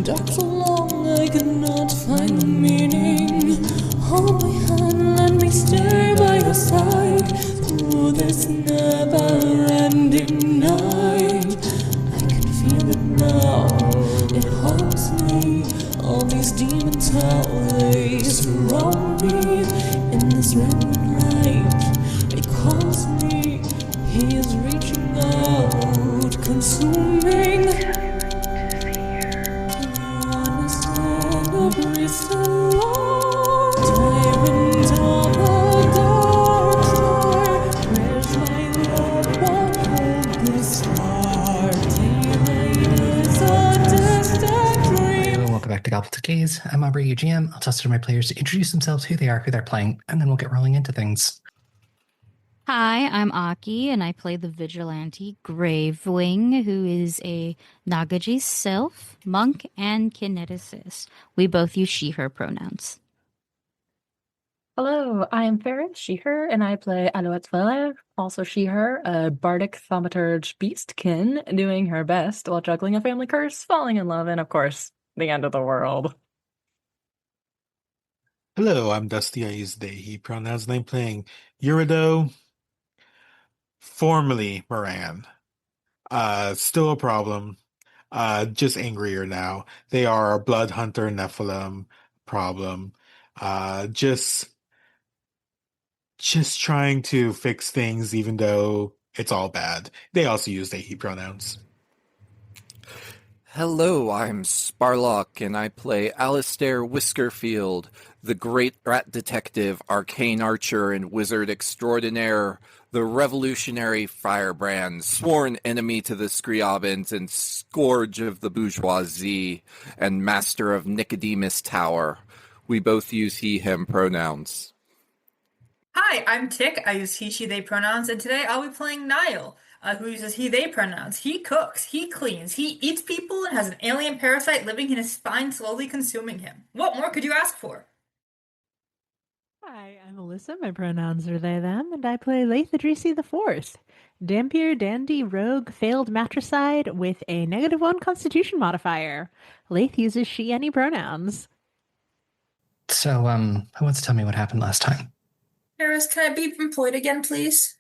Dark so long I cannot find the meaning. Hold my hand, let me stay by your side through this never-ending night. I can feel it now, it haunts me. All these demons, how they surround me. In this red light, it calls me. He is reaching out, consuming. Tyrant of the dark side, where's my love? What hold this heart? Daylight is a distant dream. Welcome back to Goblet of Gaze. I'm Aubrey, your GM. I'll toss it to my players to introduce themselves, who they are, who they're playing, and then we'll get rolling into things. Hi, I'm Aki, and I play the vigilante Gravewing, who is a Nagaji sylph, monk, and kineticist. We both use she/her pronouns. Hello, I am Farris, she/her, and I play Alouette, also she/her, a bardic thaumaturge beastkin, doing her best while juggling a family curse, falling in love, and of course, the end of the world. Hello, I'm Dusty. I use they, he pronouns, and I'm playing Eurideux, formerly Moran. Still a problem. Just angrier now. They are a blood hunter Nephilim problem. Just trying to fix things even though it's all bad. They also use they, he pronouns. Hello, I'm Sparlock, and I play Alistair Whiskerfield, the great rat detective, arcane archer, and wizard extraordinaire, the revolutionary firebrand, sworn enemy to the Scriabins and scourge of the bourgeoisie, and master of Nicodemus Tower. We both use he, him pronouns. Hi, I'm Tick. I use he, she, they pronouns, and today I'll be playing Nihil, who uses he, they pronouns. He cooks, he cleans, he eats people, and has an alien parasite living in his spine, slowly consuming him. What more could you ask for? Hi, I'm Alyssa. My pronouns are they, them, and I play Laeth the Fourth, Dampier, dandy, rogue, failed matricide with a -1 constitution modifier. Laeth uses she, any pronouns. So, who wants to tell me what happened last time? Farris, can I be employed again, please?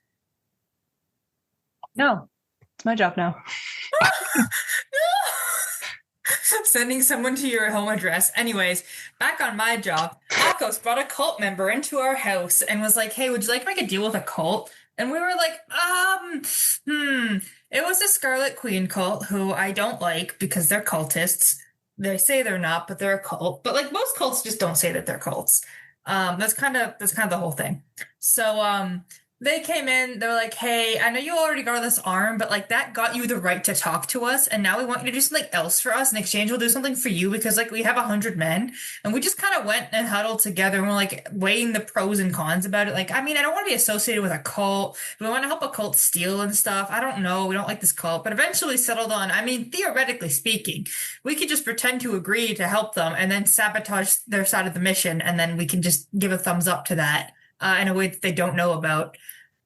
No, it's my job now. No! Sending someone to your home address. Anyways, back on my job, Akos brought a cult member into our house and was like, hey, would you like to make a deal with a cult? And we were like, It was a Scarlet Queen cult who I don't like because they're cultists. They say they're not, but they're a cult. But like most cults just don't say that they're cults. That's kind of the whole thing. So they came in, they were like, hey, I know you already got this arm, but like that got you the right to talk to us, and now we want you to do something else for us. In exchange, we'll do something for you because like we have 100 men. And we just kind of went and huddled together and we're like weighing the pros and cons about it. Like, I mean, I don't want to be associated with a cult. We want to help a cult steal and stuff. I don't know. We don't like this cult. But eventually settled on, I mean, theoretically speaking, we could just pretend to agree to help them and then sabotage their side of the mission, and then we can just give a thumbs up to that. In a way that they don't know about,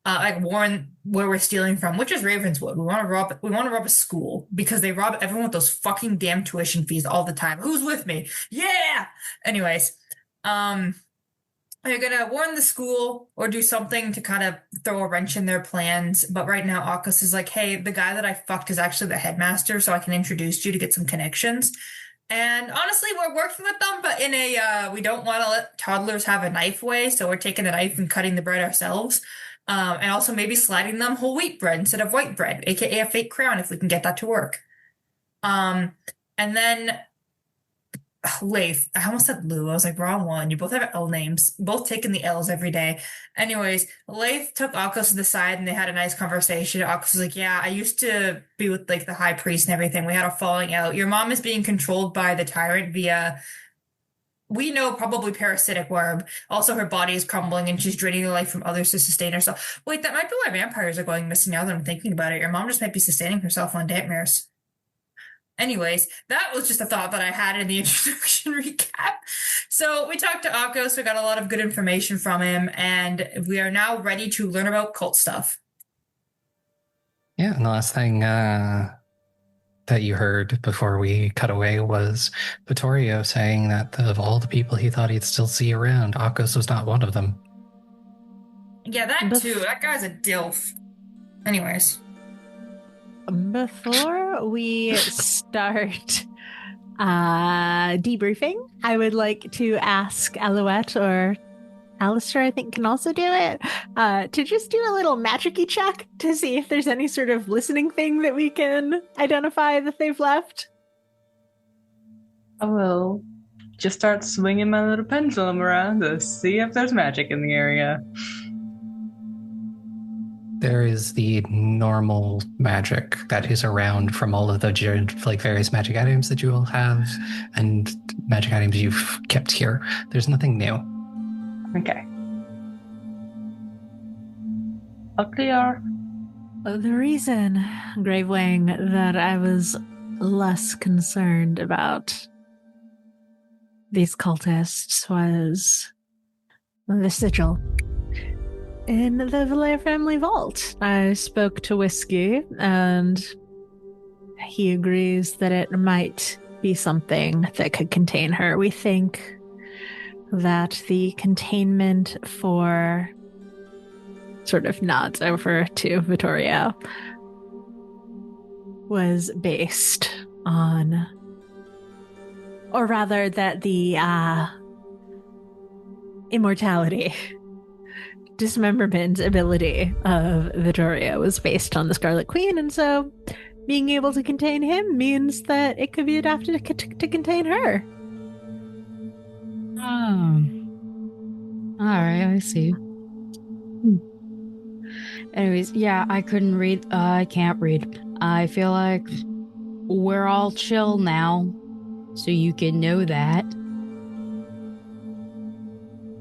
like warn where we're stealing from, which is Ravenswood. We want to rob a school because they rob everyone with those fucking damn tuition fees all the time. Who's with me? Yeah. Anyways, they're gonna warn the school or do something to kind of throw a wrench in their plans. But right now, Akos is like, hey, the guy that I fucked is actually the headmaster, so I can introduce you to get some connections. And honestly, we're working with them, but in a, we don't want to let toddlers have a knife way, so we're taking the knife and cutting the bread ourselves. And also maybe sliding them whole wheat bread instead of white bread, aka a fake crown, if we can get that to work. And then Laeth, I almost said Lou. I was like, wrong one. You both have L names, both taking the L's every day. Anyways, Laeth took Akos to the side and they had a nice conversation. Akos was like, yeah, I used to be with like the high priest and everything. We had a falling out. Your mom is being controlled by the Tyrant via, we know, probably parasitic web. Also, her body is crumbling and she's draining the life from others to sustain herself. Wait, that might be why vampires are going missing now that I'm thinking about it. Your mom just might be sustaining herself on nightmares. Anyways, that was just a thought that I had in the introduction recap. So we talked to Akos, we got a lot of good information from him, and we are now ready to learn about cult stuff. Yeah, and the last thing that you heard before we cut away was Vittorio saying that of all the people he thought he'd still see around, Akos was not one of them. Yeah, that too. That guy's a dilf. Anyways. Before we start debriefing, I would like to ask Alouette, or Alistair, I think, can also do it, to just do a little magic-y check to see if there's any sort of listening thing that we can identify that they've left. I will just start swinging my little pendulum around to see if there's magic in the area. There is the normal magic that is around from all of the various magic items that you will have and magic items you've kept here. There's nothing new. Okay. All clear. The reason, Gravewing, that I was less concerned about these cultists was the sigil. In the Vallejo family vault, I spoke to Whiskey, and he agrees that it might be something that could contain her. We think that the containment for sort of nods over to Vittorio was based on, or rather that the immortality dismemberment ability of Vittorio was based on the Scarlet Queen, and so being able to contain him means that it could be adapted to contain her. Oh. Alright, I see. Anyways, yeah, I couldn't read. I can't read. I feel like we're all chill now, so you can know that.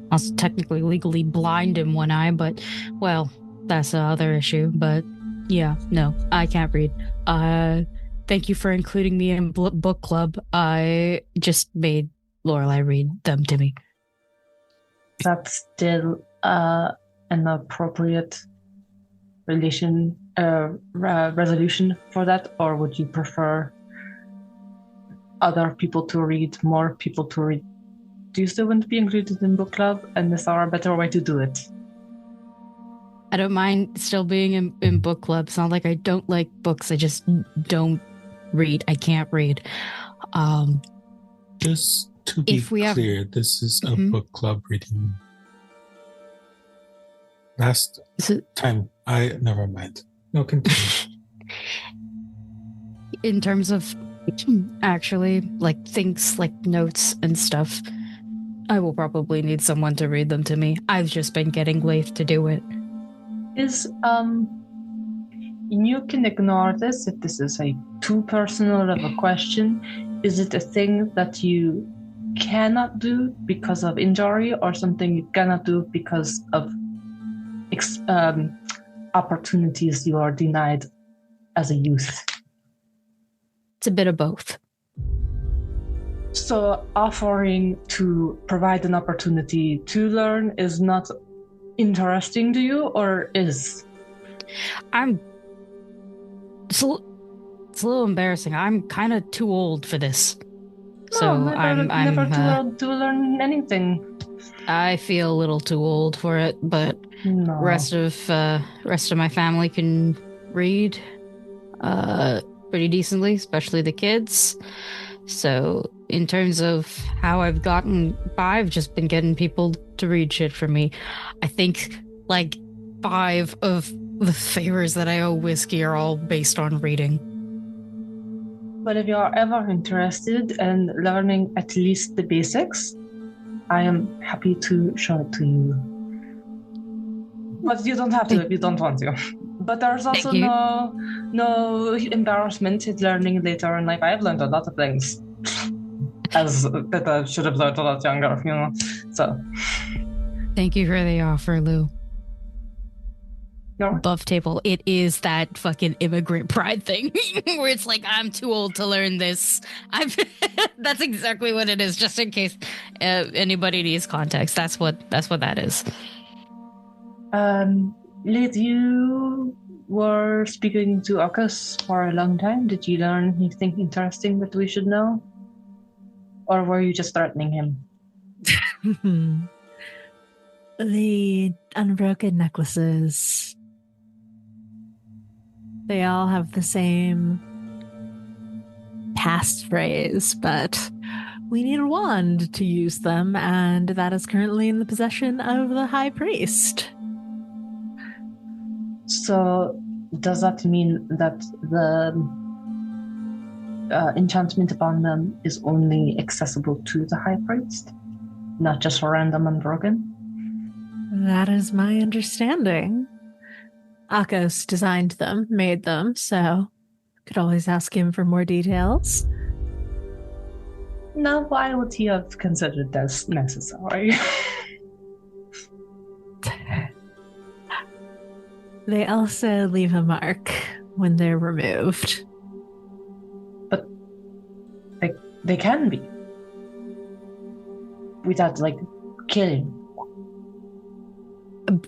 I was technically legally blind in one eye, but, well, that's the other issue. But, yeah, no, I can't read. Thank you for including me in book club. I just made Lorelai read them to me. That's still an appropriate resolution for that, or would you prefer other people to read, more people to read? Do you still want to be included in book club, and is there a better way to do it? I don't mind still being in book club. It's not like I don't like books. I just don't read. I can't read. Just to be clear, this is a book club reading. Last time, never mind. No, continue. In terms of actually, like, things like notes and stuff, I will probably need someone to read them to me. I've just been getting Laeth to do it. You can ignore this if this is a too personal of a question. Is it a thing that you cannot do because of injury, or something you cannot do because of opportunities you are denied as a youth? It's a bit of both. So offering to provide an opportunity to learn is not interesting to you, or is? It's a little embarrassing. I'm kind of too old for this. So I'm never too old to learn anything. I feel a little too old for it, but No. rest of my family can read pretty decently, especially the kids. So in terms of how I've gotten by, I've just been getting people to read shit for me. I think like 5 of the favors that I owe Whiskey are all based on reading. But if you are ever interested in learning at least the basics, I am happy to show it to you. But you don't have to if you don't want to. But there's also no embarrassment in learning later in life. I've learned a lot of things that I should have learned a lot younger, you know. So Thank you for the offer, Lou. no. Above table, it is that fucking immigrant pride thing where it's like, I'm too old to learn this. That's exactly what it is, just in case anybody needs context. That's what that is. Laeth, you were speaking to Akos for a long time. Did you learn anything interesting that we should know? Or were you just threatening him? The unbroken necklaces. They all have the same passphrase, but we need a wand to use them, and that is currently in the possession of the High Priest. So, does that mean that the enchantment upon them is only accessible to the High Priest? Not just for random unbroken? That is my understanding. Akos designed them, made them, so could always ask him for more details. Now, why would he have considered this necessary? They also leave a mark when they're removed. But they can be. Without, killing.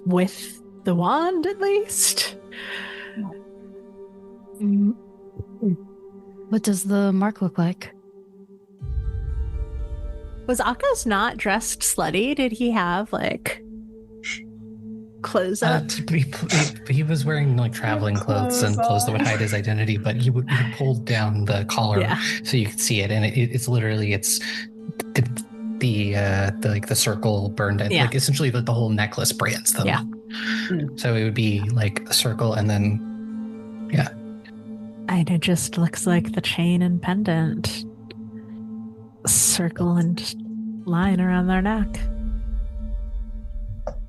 With the wand, at least? What does the mark look like? Was Akos not dressed slutty? Did he have, clothes up? He was wearing traveling clothes and clothes that would hide his identity, but he pulled down the collar so you could see it, and it's literally the circle burned in. Yeah. Essentially the whole necklace brands them. Yeah. So it would be a circle and then And it just looks like the chain and pendant. Circle and line around their neck.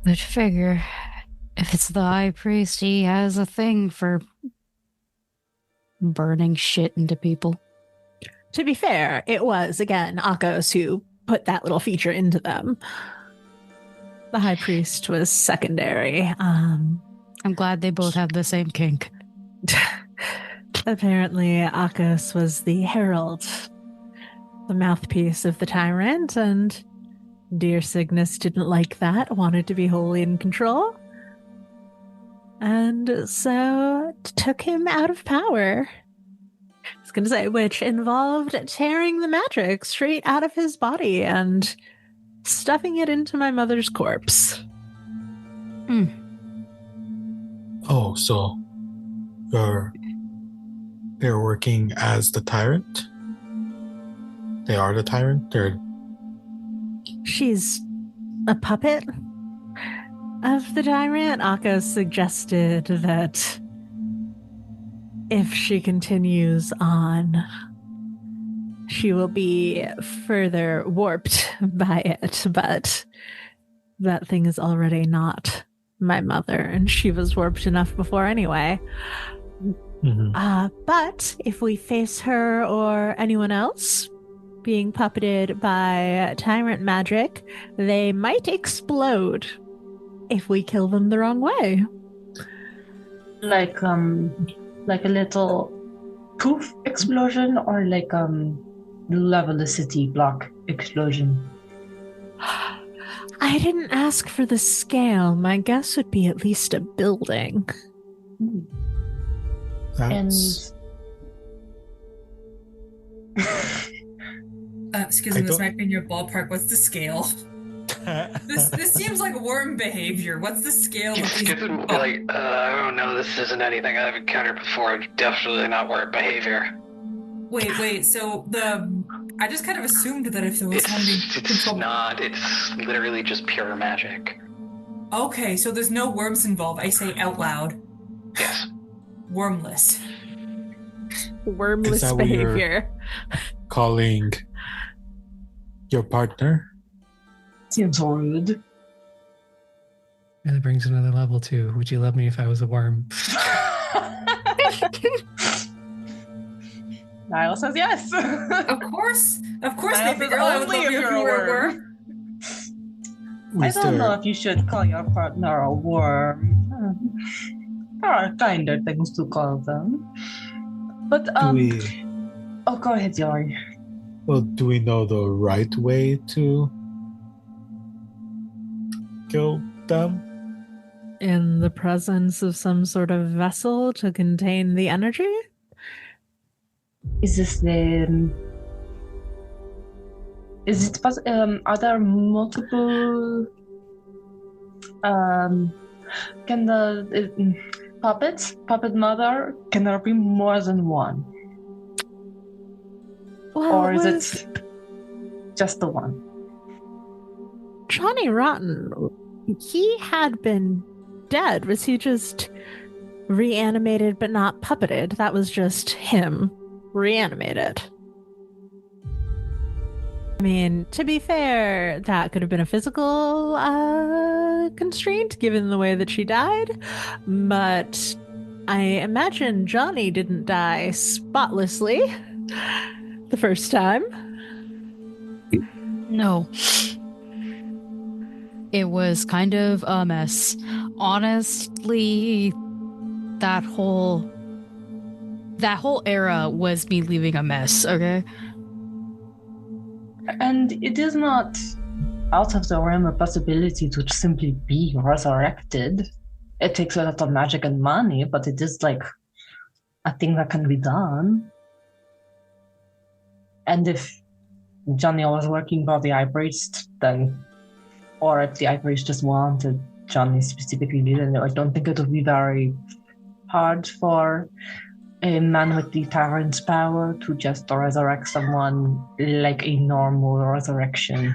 I'd figure if it's the High Priest, he has a thing for burning shit into people. To be fair, it was, again, Akos who put that little feature into them. The High Priest was secondary. I'm glad they both have the same kink. Apparently, Akos was the herald, the mouthpiece of the Tyrant, and dear Cygnus didn't like that, wanted to be wholly in control, and so took him out of power. I was going to say, which involved tearing the magic straight out of his body and stuffing it into my mother's corpse. Oh, so they're working as the Tyrant? They are the Tyrant? She's a puppet of the Tyrant. Akos suggested that if she continues on, she will be further warped by it, but that thing is already not my mother, and she was warped enough before anyway. Mm-hmm. But if we face her or anyone else being puppeted by Tyrant magic, they might explode if we kill them the wrong way. Like a little poof explosion, or level the city block explosion? I didn't ask for the scale. My guess would be at least a building. Excuse me, this might be in your ballpark. What's the scale? This seems like worm behavior. What's the scale of these? I don't know, this isn't anything I've encountered before. Definitely not worm behavior. Wait, so I just kind of assumed that if there was something... It's not, it's literally just pure magic. Okay, so there's no worms involved. I say out loud. Yes. Wormless. Wormless that what you're- behavior. Calling your partner? Seems rude. And it brings another level too. Would you love me if I was a worm? Nihil says yes. Of course, Nihil baby says girl. I would only love if you if you're you a were a worm. worm. I don't know if you should call your partner a worm. There are kinder things to call them. But oh, go ahead, Yari. Well, do we know the right way to kill them? In the presence of some sort of vessel to contain the energy? Is this the? Is it are there multiple? Can the puppet mother? Can there be more than one, Well, or is it just the one? Johnny Rotten, he had been dead. Was he just reanimated but not puppeted? That was just him reanimated. I mean, to be fair, that could have been a physical constraint given the way that she died, but I imagine Johnny didn't die spotlessly the first time. No. It was kind of a mess. Honestly, that whole era was me leaving a mess, okay? And it is not out of the realm of possibility to simply be resurrected. It takes a lot of magic and money, but it is like a thing that can be done. And if Johnny was working for the High Priest, then, or if the High Priest just wanted Johnny specifically, then I don't think it would be very hard for a man with the Tyrant's power to just resurrect someone like a normal resurrection.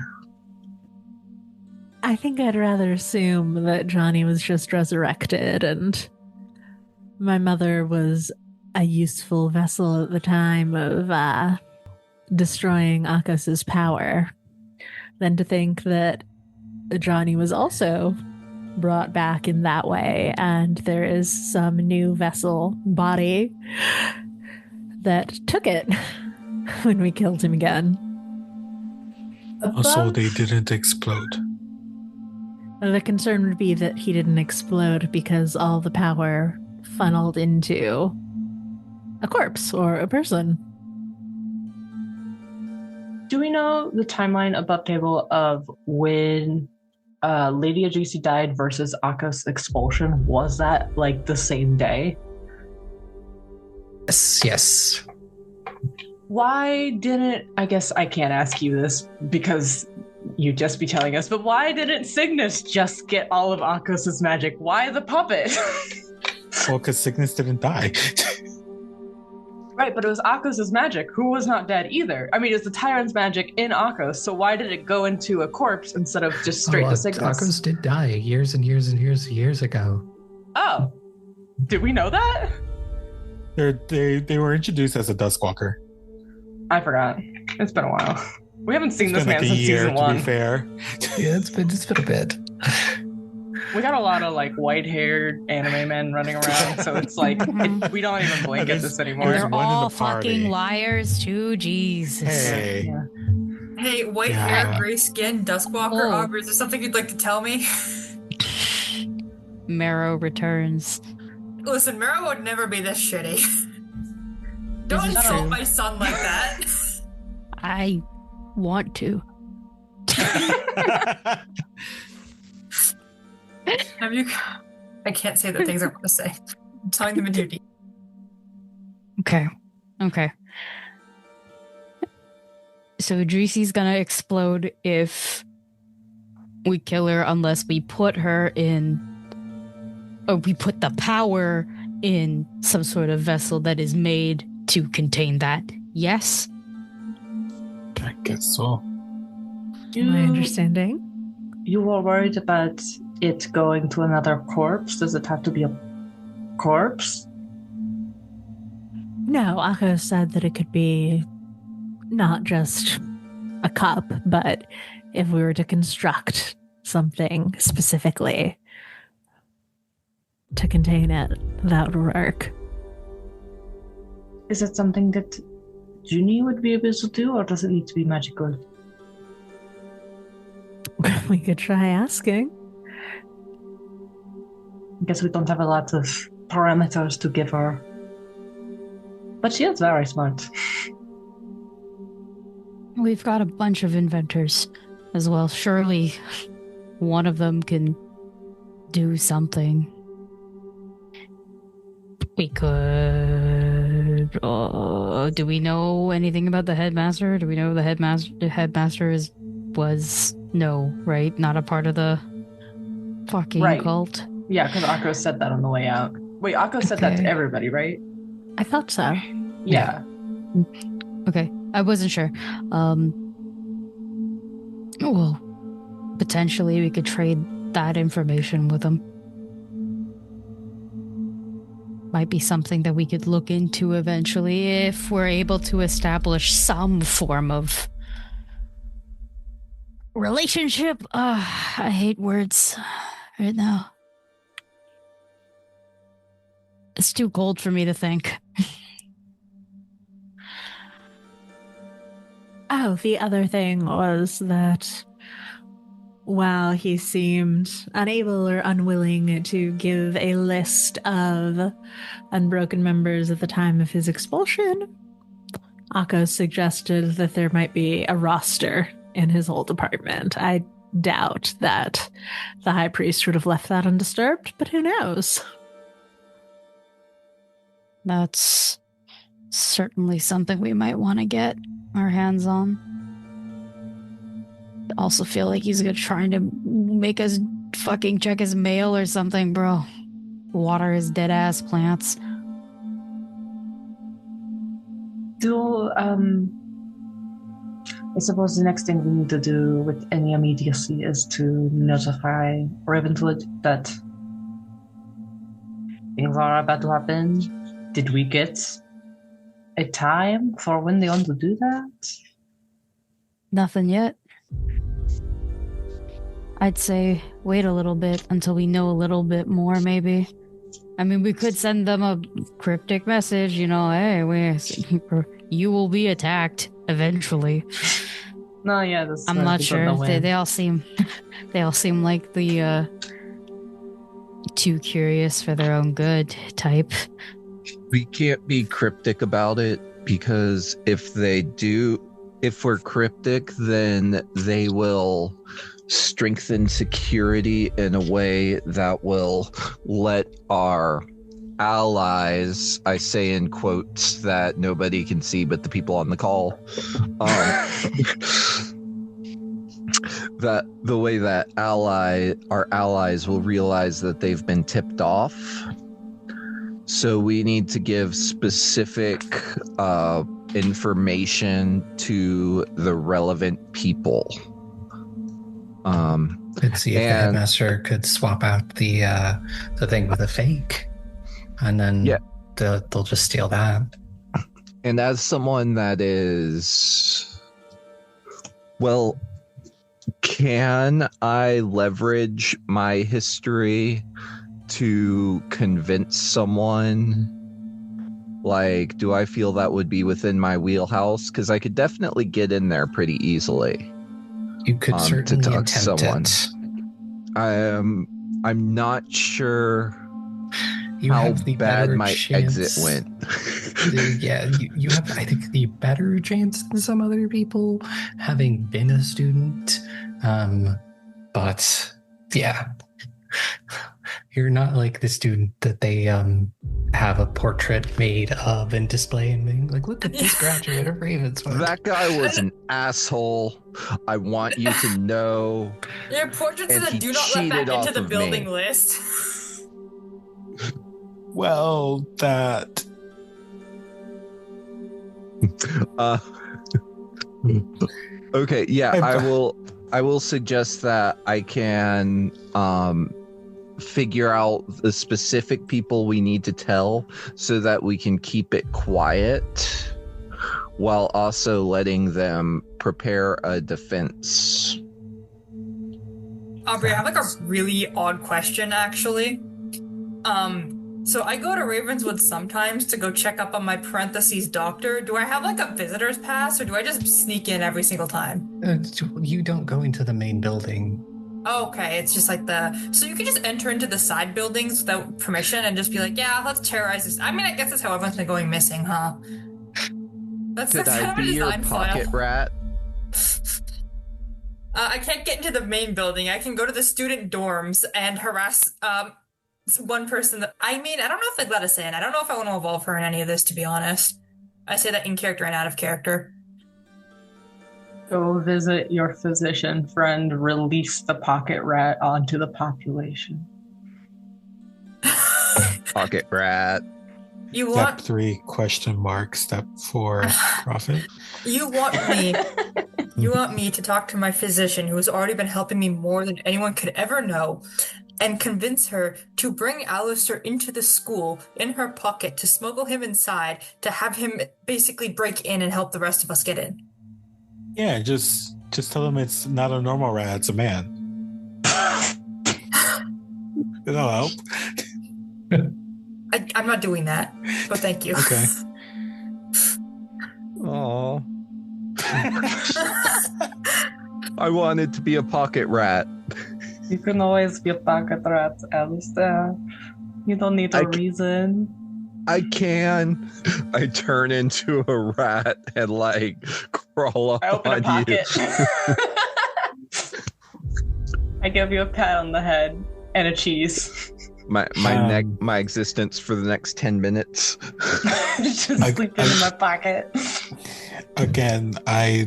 I think I'd rather assume that Johnny was just resurrected and my mother was a useful vessel at the time of destroying Akas's power than to think that Johnny was also brought back in that way and there is some new vessel body that took it when we killed him again. Also, they didn't explode. The concern would be that he didn't explode because all the power funneled into a corpse or a person. Do we know the timeline above table of when Lady Adrisi died versus Akka's expulsion? Was that like the same day? Yes. Why didn't, I guess I can't ask you this because you'd just be telling us, but why didn't Cygnus just get all of Akka's magic? Why the puppet? Well, because Cygnus didn't die. Right, but it was Akka's magic, who was not dead either. I mean, it's the Tyrant's magic in Akka, so why did it go into a corpse instead of just straight to Cygnus? Akos did die years and years and years ago. Oh, did we know that? They were introduced as a Duskwalker. I forgot. It's been a while. We haven't seen this It's been man like a since year, season to 1. be fair. Yeah, it's been a bit. We got a lot of like white-haired anime men running around, so it's like we don't even blink at this anymore. There's They're one in all the party. fucking liars too, Jesus. Hey. Yeah. Hey, white Yeah. hair, gray skin, Duskwalker, Oh. Aubrey, is there something you'd like to tell me? Marrow returns. Listen, Mero would never be this shitty. Don't This is insult true. my son like that. I want to. Have you? I can't say the things I want to say. I'm telling them in too deep. Okay. So Adrisi's gonna explode if we kill her unless we put her in, or we put the power in some sort of vessel that is made to contain that. Yes? I guess so. My understanding. You were worried about it going to another corpse. Does it have to be a corpse? No, Akko said that it could be not just a cup, but if we were to construct something specifically to contain it, that would work. Is it something that Junie would be able to do, or does it need to be magical? We could try asking. I guess we don't have a lot of parameters to give her. But she is very smart. We've got a bunch of inventors as well. Surely one of them can do something. We could... do we know anything about the headmaster? Do we know the headmaster was... No, right? Not a part of the fucking cult? Yeah, because Akko said that on the way out. Wait, Akko said that to everybody, right? I thought so. Yeah. Okay, I wasn't sure. Well, potentially we could trade that information with them. Might be something that we could look into eventually if we're able to establish some form of relationship. I hate words right now. It's too cold for me to think. Oh, the other thing was that while he seemed unable or unwilling to give a list of unbroken members at the time of his expulsion, Akko suggested that there might be a roster in his old apartment. I doubt that the High Priest would have left that undisturbed, but who knows? That's certainly something we might want to get our hands on. I also feel like he's trying to make us fucking check his mail or something, bro. Water his dead ass plants. I suppose the next thing we need to do with any immediacy is to notify Ravenwood that things are about to happen. Did we get a time for when they want to do that? Nothing yet. I'd say wait a little bit until we know a little bit more, maybe. I mean, we could send them a cryptic message, hey, you will be attacked eventually. No, yeah, I'm not sure. They all seem like the too curious for their own good type. We can't be cryptic about it because if we're cryptic, then they will strengthen security in a way that will let our allies, I say in quotes that nobody can see but the people on the call, that the way that our allies will realize that they've been tipped off. So we need to give specific information to the relevant people. Let's see if the headmaster could swap out the thing with a fake, and then they'll just steal that. And as someone that is, well, can I leverage my history to convince someone? Like, do I feel that would be within my wheelhouse? Because I could definitely get in there pretty easily. You could certainly to talk attempt to someone. It. I'm not sure you how have the bad my chance. exit went. You have, I think, the better chance than some other people, having been a student. But yeah, you're not like the student that they have a portrait made of and display and being like, look at this graduate of Ravenswood. That guy was an asshole. I want you to know. There are portraits And that he do not let back cheated into off the of building me. list. Well, that. Okay, yeah, I will suggest that I can figure out the specific people we need to tell so that we can keep it quiet while also letting them prepare a defense. Aubrey, I have like a really odd question, actually. So I go to Ravenswood sometimes to go check up on my parentheses doctor. Do I have like a visitor's pass, or do I just sneak in every single time? You don't go into the main building. Okay, it's just like so you can just enter into the side buildings without permission and just be like, yeah, let's terrorize this. I mean, I guess that's how everyone's been going missing, huh? Could I be your pocket rat? I can't get into the main building. I can go to the student dorms and harass one person I mean, I don't know if they'd let us in. I don't know if I want to involve her in any of this, to be honest. I say that in character and out of character. Go visit your physician friend. Release the pocket rat onto the population. Pocket rat. Step 3, ? Step 4, profit. You want me to talk to my physician, who has already been helping me more than anyone could ever know, and convince her to bring Alistair into the school in her pocket, to smuggle him inside, to have him basically break in and help the rest of us get in. Yeah, just tell him it's not a normal rat, it's a man. That'll help. I'm not doing that, but thank you. Okay. Aww. I wanted to be a pocket rat. You can always be a pocket rat, Alistair. You don't need a reason. I can. I turn into a rat and crawl up I open on a pocket. I give you a pat on the head and a cheese. My existence for the next 10 minutes. Just sleeping in my pocket. Again, I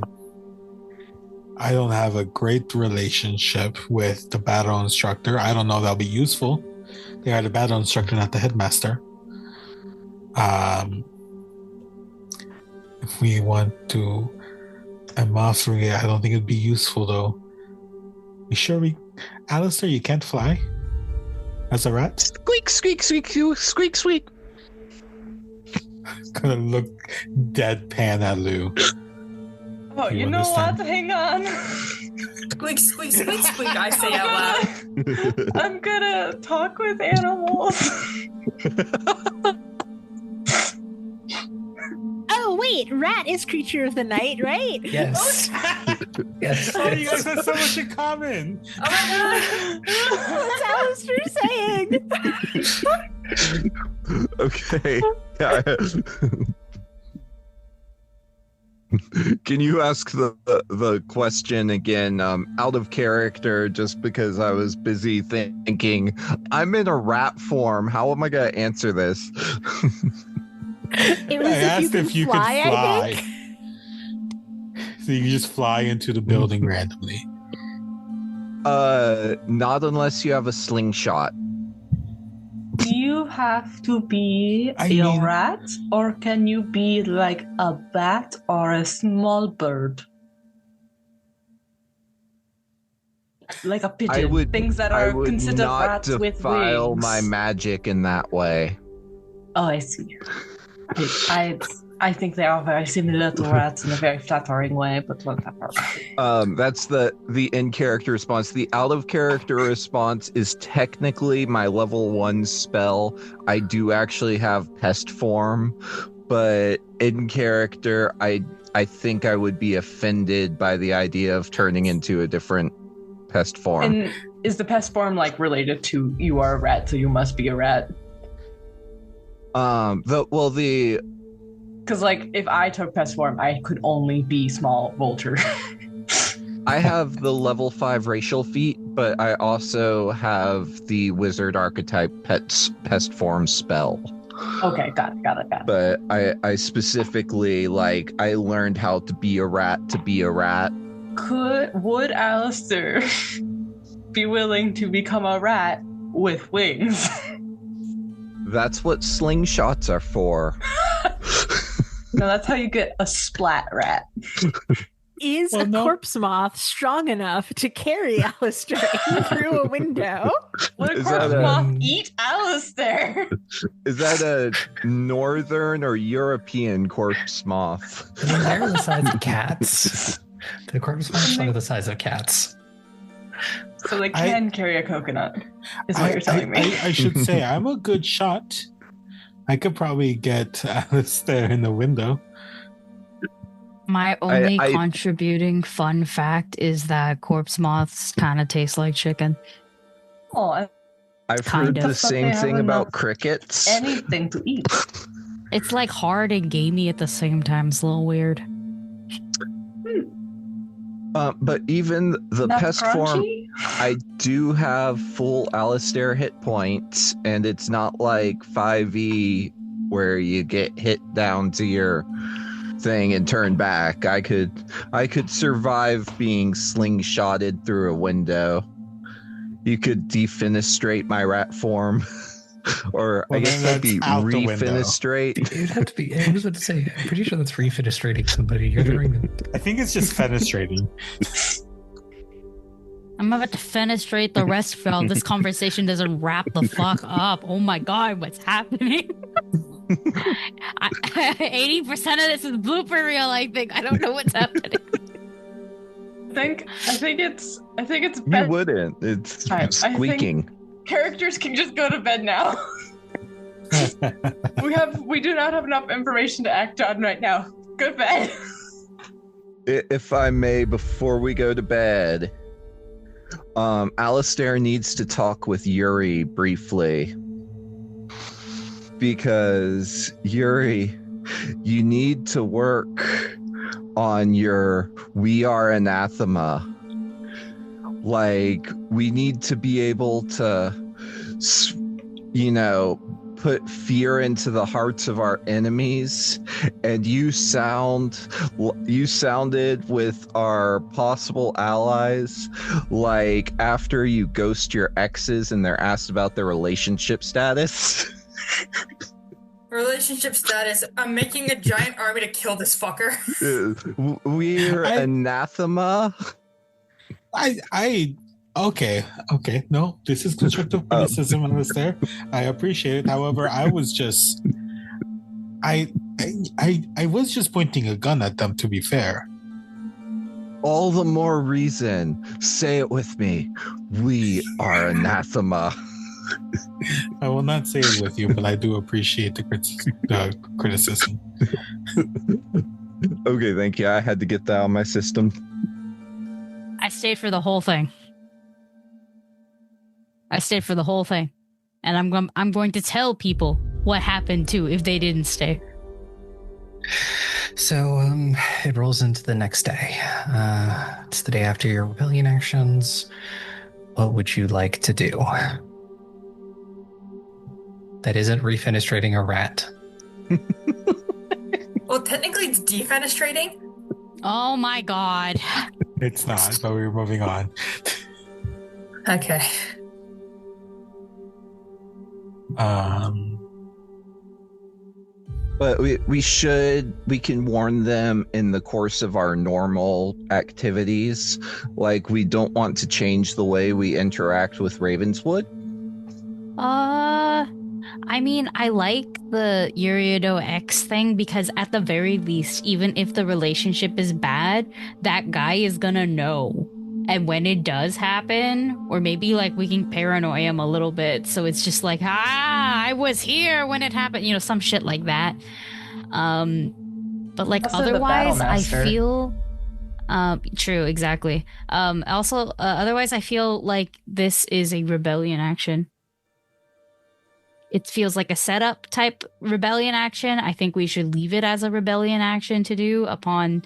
don't have a great relationship with the battle instructor. I don't know if that'll be useful. They are the battle instructor, not the headmaster. If we want to master it, I don't think it'd be useful though. You sure Alistair, you can't fly? As a rat? Squeak, squeak, squeak, squeak, squeak. Gonna look deadpan at Lou. Oh, you know what? Hang on. Squeak, squeak, squeak, squeak, I say out loud. I'm gonna talk with animals. Oh, wait. Rat is creature of the night, right? Yes. Yes. Oh, you guys have so much in common. Oh my What's Alistair saying? Okay. Can you ask the question again, out of character, just because I was busy thinking, I'm in a rat form. How am I going to answer this? It was I asked if you could fly. I think. So you just fly into the building randomly. Not unless you have a slingshot. Do you have to be a rat, or can you be like a bat or a small bird? Like a pigeon. Things that are considered rats with wings. I would not defile my magic in that way. Oh, I see. I think they are very similar to rats in a very flattering way, but whatever. That's the in-character response. The out-of-character response is technically my level 1 spell. I do actually have pest form, but in character, I think I would be offended by the idea of turning into a different pest form. And is the pest form related to you are a rat, so you must be a rat? Because, if I took pest form, I could only be small vulture. I have the level 5 racial feat, but I also have the wizard archetype pest form spell. Okay, got it. But I specifically, I learned how to be a rat to be a rat. Would Alistair be willing to become a rat with wings? That's what slingshots are for. No, that's how you get a splat rat. Is a corpse moth strong enough to carry Alistair in through a window? Would a Is corpse that a- moth eat Alistair? Is that a northern or European corpse moth? I mean, they're the size of cats. The corpse moths are the size of cats. So they can carry a coconut, is what you're telling me. I should say I'm a good shot. I could probably get Alistair in the window. My only I- contributing fun fact is that corpse moths kind of taste like chicken. Oh, I've Kind heard of. the But same they have thing about enough crickets. anything to eat. It's like hard and gamey at the same time. It's a little weird. But even the Not pest form, crunchy? I do have full Alistair hit points, and it's not like 5e where you get hit down to your thing and turn back. I could survive being slingshotted through a window. You could defenestrate my rat form. Or Well, I guess then that'd be that's out the window. refenestrate. It'd have to be. I was about to say. I'm pretty sure that's refenestrating somebody. You're doing. I think it's just fenestrating. I'm about to fenestrate the rest of y'all. This conversation doesn't wrap the fuck up. Oh my god, what's happening? 80% of this is blooper reel, I think. I don't know what's happening. I think it's You bed. wouldn't. It's I think- squeaking. Characters can just go to bed now. we do not have enough information to act on right now. Go to bed. If I may, before we go to bed, Alistair needs to talk with Yuri briefly. Because, Yuri, you need to work on your We Are Anathema. Like, we need to be able to, put fear into the hearts of our enemies. And you sounded with our possible allies like after you ghost your exes and they're asked about their relationship status. Relationship status. I'm making a giant army to kill this fucker. We're Anathema. Okay. No, this is constructive criticism, Alistair. I appreciate it. However, I was just pointing a gun at them, to be fair. All the more reason. Say it with me. We are Anathema. I will not say it with you, but I do appreciate the criticism. Okay, thank you. I had to get that out of my system. I stayed for the whole thing. And I'm going to tell people what happened too if they didn't stay. So it rolls into the next day. It's the day after your rebellion actions. What would you like to do? That isn't refenestrating a rat. Well, technically it's defenestrating. Oh my god. It's not, but we're moving on. Okay. But we can warn them in the course of our normal activities. Like, we don't want to change the way we interact with Ravenswood. I mean, I like the Eurideux X thing because at the very least, even if the relationship is bad, that guy is gonna know. And when it does happen, or maybe like we can paranoia him a little bit. So it's just like, I was here when it happened, some shit like that. But like Also the otherwise, I Battlemaster. feel, true, exactly. Also, otherwise I feel like this is a rebellion action. It feels like a setup type rebellion action. I think we should leave it as a rebellion action to do upon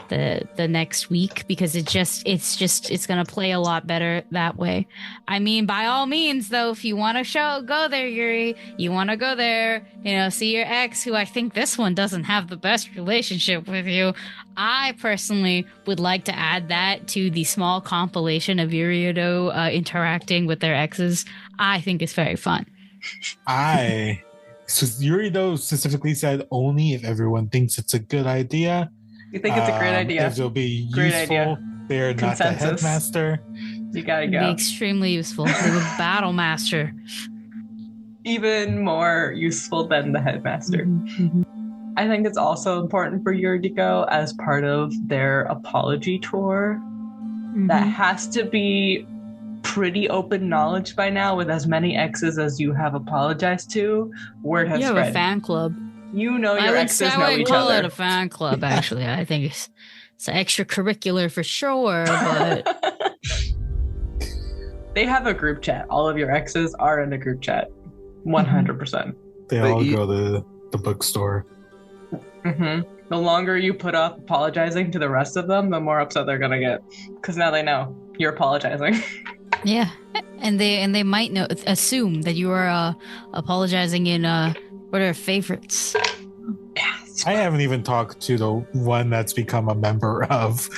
the next week because it's gonna play a lot better that way. I mean, by all means, though, if you want to go there, Yuri, you want to go there, see your ex, who I think this one doesn't have the best relationship with you. I personally would like to add that to the small compilation of Eurideux interacting with their exes. I think it's very fun. So Eurideux specifically said only if everyone thinks it's a good idea. You think it's a great idea? If it'll be Great useful, idea. they're not the Consensus. headmaster. You gotta It'd be go. extremely useful. They have a battle master. Even more useful than the headmaster. Mhm. I think it's also important for Eurideux to go as part of their apology tour. That has to be pretty open knowledge by now, with as many exes as you have apologized to. Word has You have spread. a fan club. You know your exes know I would each call other. it a fan club, actually. I think it's extracurricular for sure, but They have a group chat. All of your exes are in a group chat. 100%. They But all you- go to the bookstore. The longer you put off apologizing to the rest of them, the more upset they're gonna get, because now they know you're apologizing. yeah. And they might assume that you are apologizing in what are favorites. I haven't even talked to the one that's become a member of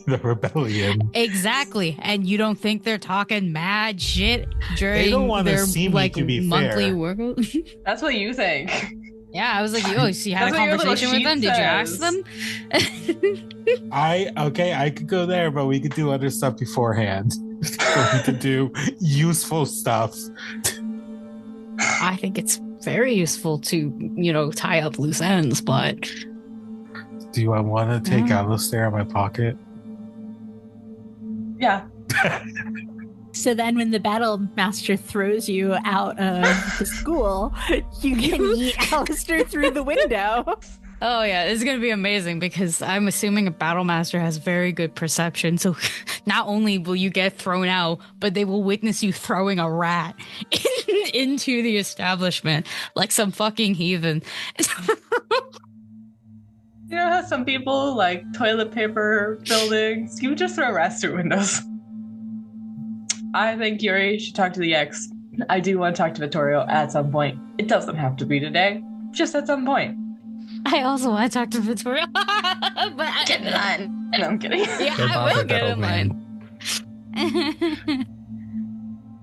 the rebellion. Exactly. And you don't think they're talking mad shit during They don't wanna their see me, like to be monthly fair. work? That's what you think. Yeah, I was like, oh, so you had That's a what your little conversation with sheet them? Did you ask says. them? I could go there, but we could do other stuff beforehand. So we could do useful stuff. I think it's very useful to, tie up loose ends, but Do I want to take Alistair in my pocket? Yeah. So then when the battle master throws you out of the school, you can yeet Alistair through the window. oh yeah, it's gonna be amazing because I'm assuming a battle master has very good perception. So not only will you get thrown out, but they will witness you throwing a rat into the establishment like some fucking heathen. You know how some people like toilet paper buildings? You would just throw rats through windows. I think Yuri should talk to the ex. I do want to talk to Vittorio at some point. It doesn't have to be today, just at some point. I also want to talk to Victoria, but Get in line. No, I'm kidding. Yeah, They're I will bothered, get that in old line.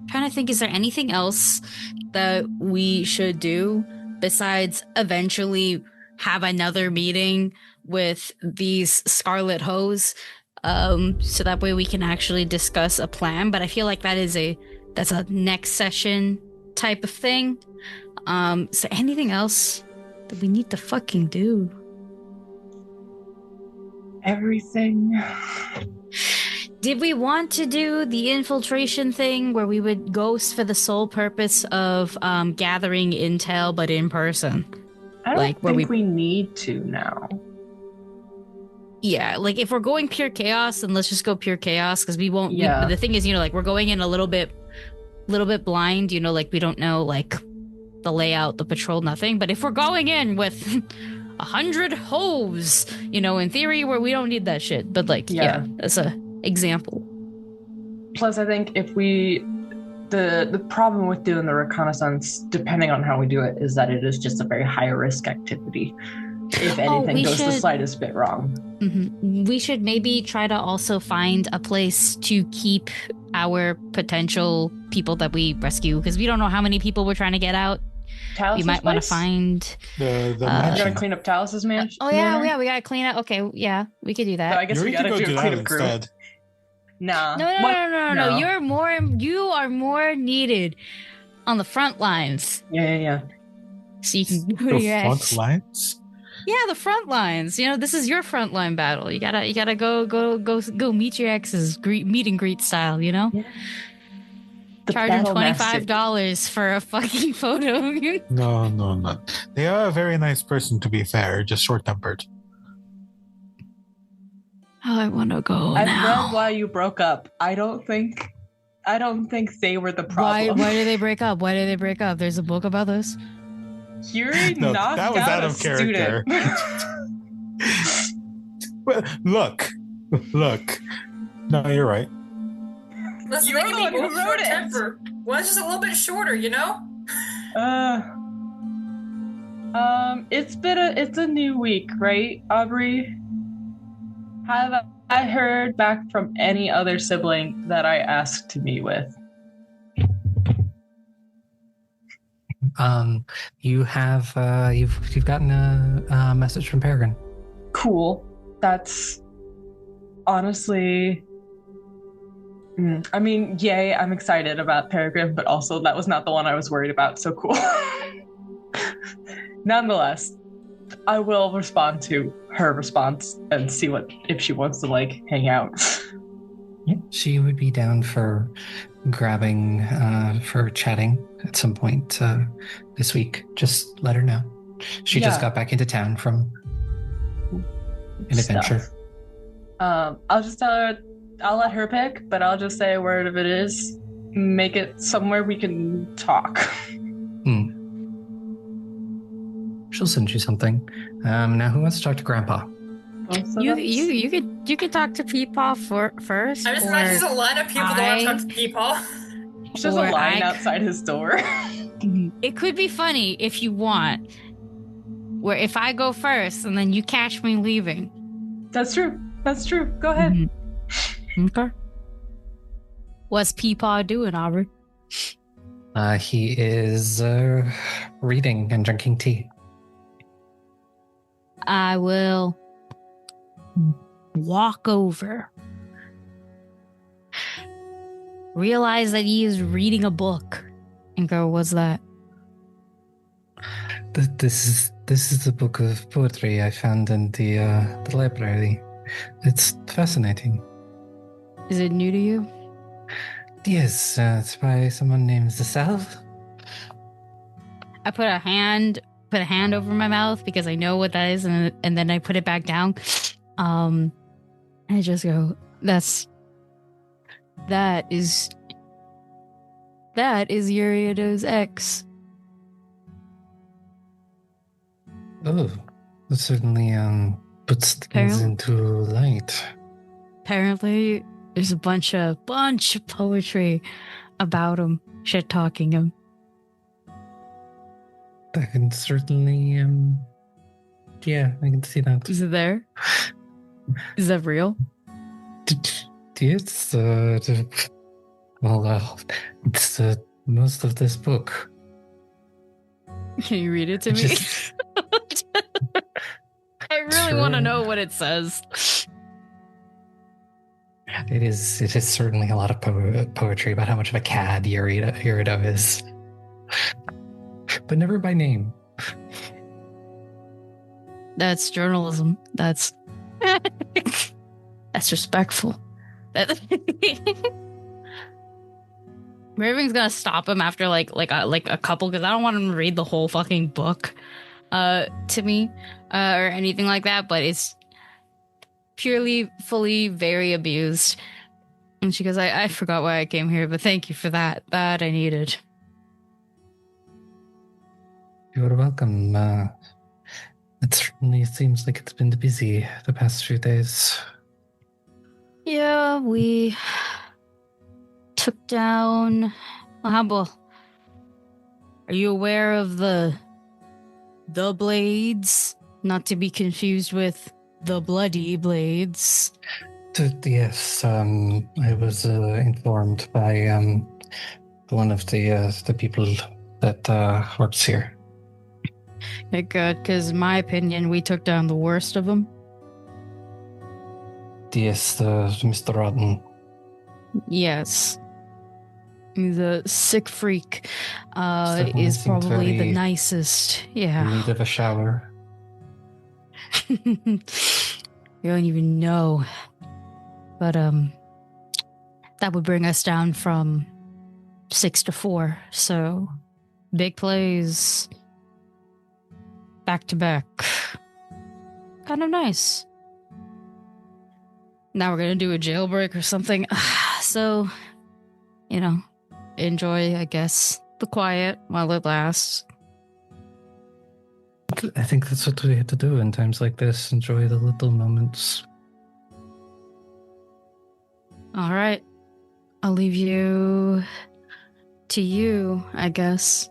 Trying to think, is there anything else that we should do besides eventually have another meeting with these Scarlet Hoes, so that way we can actually discuss a plan? But I feel like that's a next session type of thing. So anything else that we need to fucking do? Everything. Did we want to do the infiltration thing where we would ghost for the sole purpose of gathering intel, but in person? I don't Like, where think we need to now. Yeah, like if we're going pure chaos, then let's just go pure chaos because we won't. Yeah. The thing is, like we're going in a little bit blind. Like we don't know like the layout, the patrol, nothing. But if we're going in with 100 hoes, in theory, where we don't need that shit. But yeah, that's a example. Plus, I think if the problem with doing the reconnaissance, depending on how we do it, is that it is just a very high risk activity. If anything goes the slightest bit wrong. Mm-hmm. We should maybe try to also find a place to keep our potential people that we rescue, because we don't know how many people we're trying to get out. Talus's We might want to place? find The We're mansion. gonna clean up Talus's mansion. Oh yeah, we gotta clean up. Okay, yeah, we could do So I that. guess Yuri we could gotta go do do a that clean up group. instead. Nah. No, What? no. You are more needed on the front lines, Yeah. so you can go to The your front lines? Yeah, the front lines. This is your front line battle. You gotta go meet your exes, meet and greet style. The Charge them battle master. $25 for a fucking photo. No. They are a very nice person, to be fair, just short-tempered. Oh, I want to go I've now. read why you broke up. I don't think they were the problem. Why did they break up? There's a book about this. Yuri No, knocked that was out out a of character. student. Well, look. No, you're right. Listen, You're they the can one be who both wrote short it. temper. One's just a little bit shorter, It's a new week, right, Aubrey? Have I heard back from any other sibling that I asked to meet with? You have you've gotten a message from Peregrine. Cool. That's honestly... I mean, yay, I'm excited about Peregrine, but also that was not the one I was worried about, so cool. Nonetheless, I will respond to her response and see if she wants to, like, hang out. Yeah, she would be down for grabbing, for chatting at some point this week. Just let her know. She just got back into town from an adventure. I'll just tell her, I'll let her pick, but I'll just say a word if it is. Make it somewhere we can talk. She'll send you something. Now, who wants to talk to Grandpa? You could talk to Peepaw first. I just imagine there's a line of people that want to talk to Peepaw. There's a line outside his door. It could be funny if you want, where if I go first and then you catch me leaving. That's true. Go ahead. Okay. What's Peepaw doing, Aubrey? He is reading and drinking tea. I will walk over. Realize that he is reading a book and go, "What's that?" This is a book of poetry I found in the library. It's fascinating. Is it new to you? Yes, it's by someone named Sal. I put a hand over my mouth because I know what that is, and then I put it back down. And I just go, that is Eurideux's ex. Oh, that certainly puts things into light. Apparently, there's a bunch of poetry about him, shit talking him. I can certainly, yeah, I can see that. Is it there? Is that real? Yes, well, it's most of this book. Can you read it to me? I really want to know what it says. It is certainly a lot of poetry about how much of a cad Eurideux is. But never by name. That's journalism. That's respectful. Gravewing's gonna stop him after like a couple, because I don't want him to read the whole fucking book to me or anything like that, but it's fully very abused. And she goes, I forgot why I came here, but thank you for that. That I needed. You're welcome. It certainly seems like it's been busy the past few days. Yeah, we took down Humble. Are you aware of the Blades? Not to be confused with the Bloody Blades. Yes, I was informed by one of the people that works here. Good, because in my opinion, we took down the worst of them. Yes, Mr. Rotten. Yes. He's a sick freak. Certainly is seemed probably the very nicest. in Yeah. need of a shower. You don't even know. But that would bring us down from 6 to 4. So big plays back to back. Kind of nice. Now we're gonna do a jailbreak or something. So, enjoy, I guess, the quiet while it lasts. I think that's what we have to do in times like this. Enjoy the little moments. All right. I'll leave you to you, I guess.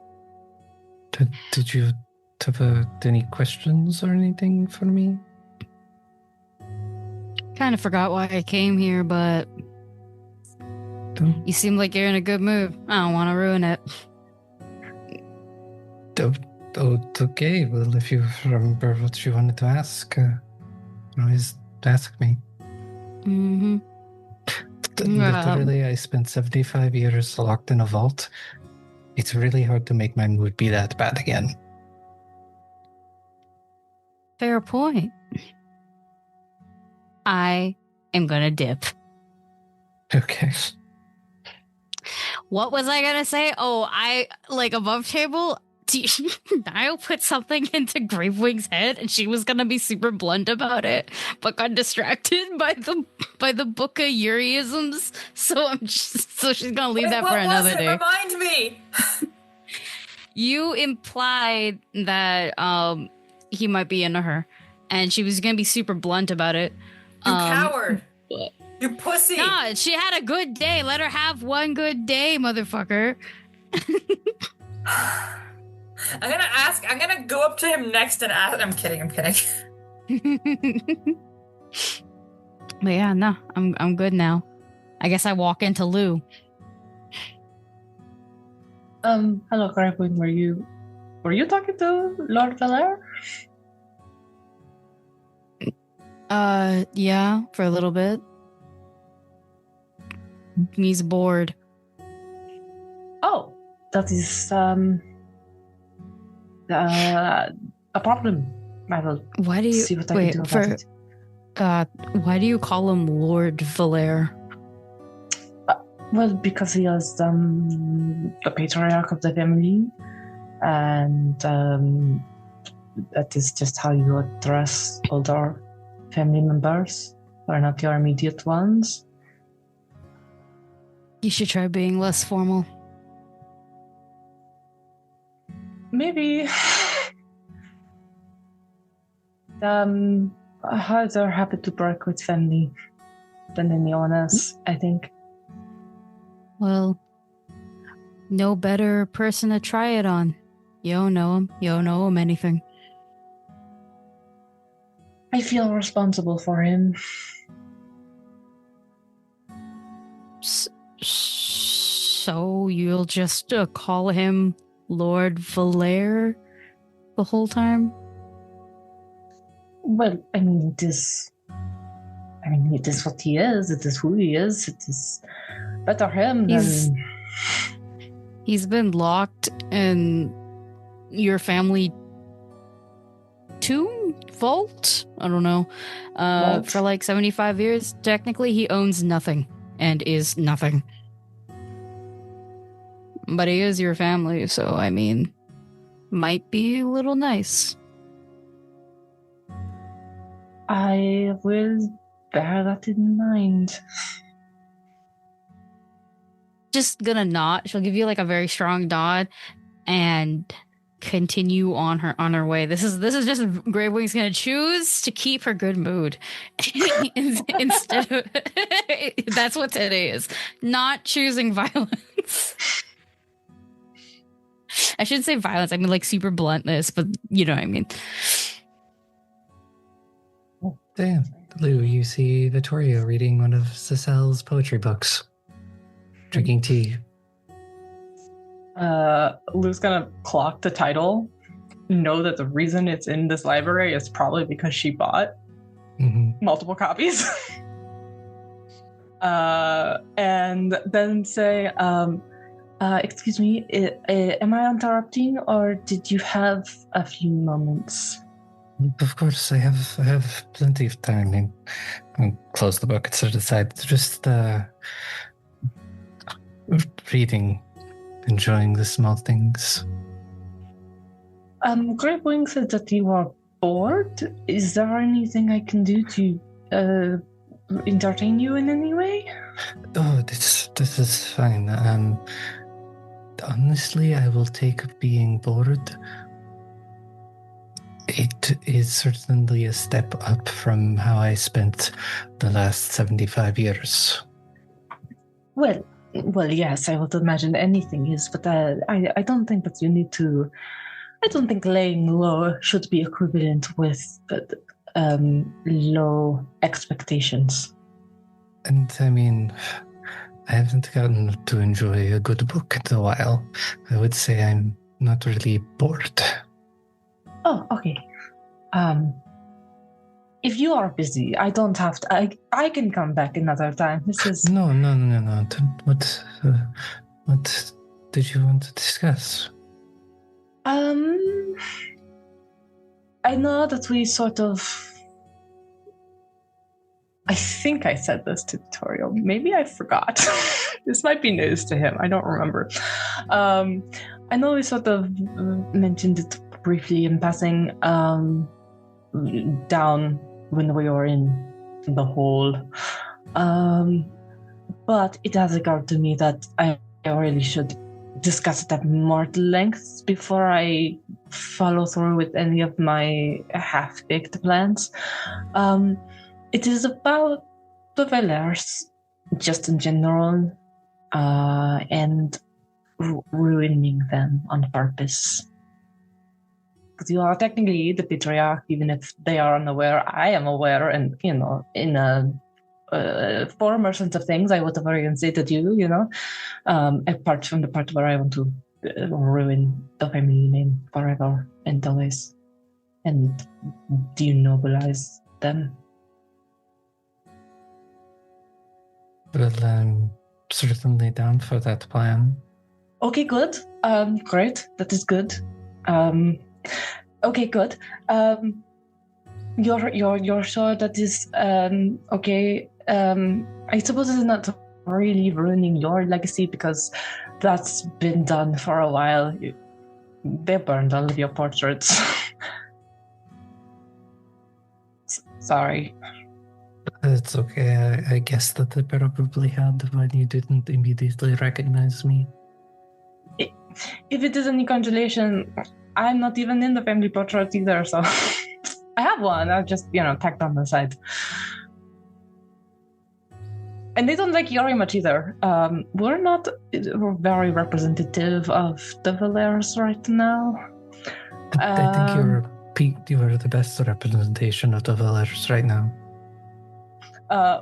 Did you have any questions or anything for me? Kind of forgot why I came here, but you seem like you're in a good mood. I don't want to ruin it. Okay. Well, if you remember what you wanted to ask, always ask me. Mm-hmm. Literally, I spent 75 years locked in a vault. It's really hard to make my mood be that bad again. Fair point. I am gonna dip. Okay. What was I gonna say? Oh, I like above table. Nihil put something into Gravewing's head, and she was gonna be super blunt about it, but got distracted by the book of Eurideux. So she's gonna leave that for another day. Remind me. You implied that he might be into her, and she was gonna be super blunt about it. You coward. But, you pussy. nah, she had a good day. Let her have one good day, motherfucker. I'm gonna go up to him next and ask. I'm kidding. But yeah, no, I'm good now. I guess I walk into Lou. Hello, Gravewing. Were you talking to Lord Valaire? Yeah, for a little bit. He's bored. Oh, that is a problem. I will Why do you see what I can do about it. Why do you call him Lord Valaire? Well, because he is the patriarch of the family, and that is just how you address older family members who are not your immediate ones. You should try being less formal. Maybe. Hearts are happy to work with family than anyone else, I think. Well, no better person to try it on. You don't know him. You don't know him anything. I feel responsible for him. So you'll just call him Lord Valaire the whole time? Well, I mean, it is what he is. It is who he is. It is better him than... He's been locked in your family tomb? Vault? I don't know. For like 75 years. Technically, he owns nothing and is nothing. But he is your family, so I mean, might be a little nice. I will bear that in mind. Just gonna nod. She'll give you like a very strong nod and continue on her way. This is just Gravewing's gonna choose to keep her good mood instead of that's what today is. Not choosing violence. I shouldn't say violence. I mean like super bluntness, but you know what I mean. Damn, Lou, you see Vittorio reading one of Cecil's poetry books, drinking tea. Lou's gonna clock the title, know that the reason it's in this library is probably because she bought multiple copies. And then say, excuse me, am I interrupting, or did you have a few moments? Of course, I have plenty of time. I'll close the book and set it aside. Just reading, enjoying the small things. Gravewing said that you are bored. Is there anything I can do to entertain you in any way? Oh, this is fine. Honestly, I will take being bored. It is certainly a step up from how I spent the last 75 years. Well, yes, I would imagine anything is, but I don't think that you need to. I don't think laying low should be equivalent with low expectations. And I mean, I haven't gotten to enjoy a good book in a while. I would say I'm not really bored. Oh, okay. If you are busy, I don't have to. I can come back another time. This is No. What did you want to discuss? I know that we sort of. I think I said this to Tutorial. Maybe I forgot. This might be news to him. I don't remember. I know we sort of mentioned it briefly in passing down when we were in the hall. But it has occurred to me that I really should discuss it at more length before I follow through with any of my half-baked plans. It is about the Valers, just in general, and ruining them on purpose. Because you are technically the patriarch, even if they are unaware. I am aware, and, in a former sense of things, I would have reinstated you, apart from the part where I want to ruin the family name forever and always, and denobilize them. Well, I'm certainly down for that plan. Okay, good. Great. That is good. Okay, good. You're sure that is okay? I suppose it's not really ruining your legacy because that's been done for a while. They burned all of your portraits. Sorry. It's okay. I guess that they probably had when you didn't immediately recognize me. If it is any consolation, I'm not even in the family portrait either, so I have one. I've just, tacked on the side. And they don't like Yori much either. We're not very representative of the Valers right now. I think you're the best representation of the Valers right now.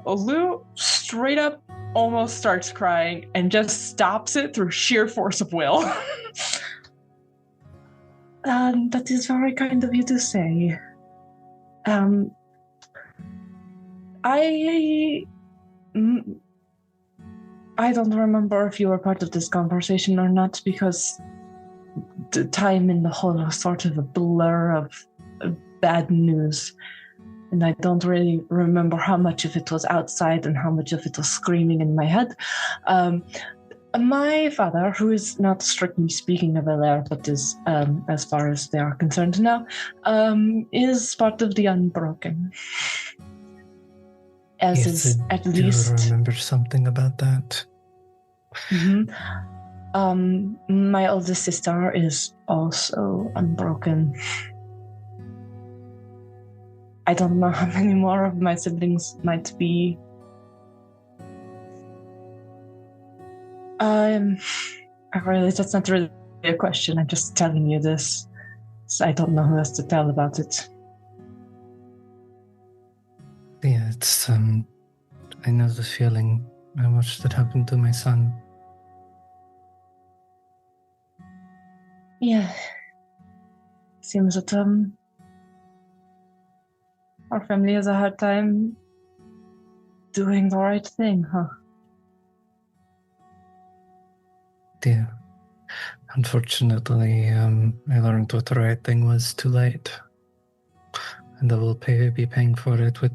Lou straight up almost starts crying and just stops it through sheer force of will. That is very kind of you to say. I don't remember if you were part of this conversation or not, because the time in the hall was sort of a blur of bad news. And I don't really remember how much of it was outside and how much of it was screaming in my head. My father, who is not strictly speaking a Valer, but is, as far as they are concerned now, is part of the Unbroken. As yes, is I at least. do remember something about that. Mm-hmm. My oldest sister is also Unbroken. I don't know how many more of my siblings might be. That's not really a question. I'm just telling you this. So I don't know who else to tell about it. Yeah, it's, I know the feeling. I watched it happen to my son. Yeah. Seems that, our family has a hard time doing the right thing, huh? Yeah. Unfortunately, I learned what the right thing was too late. And I will be paying for it with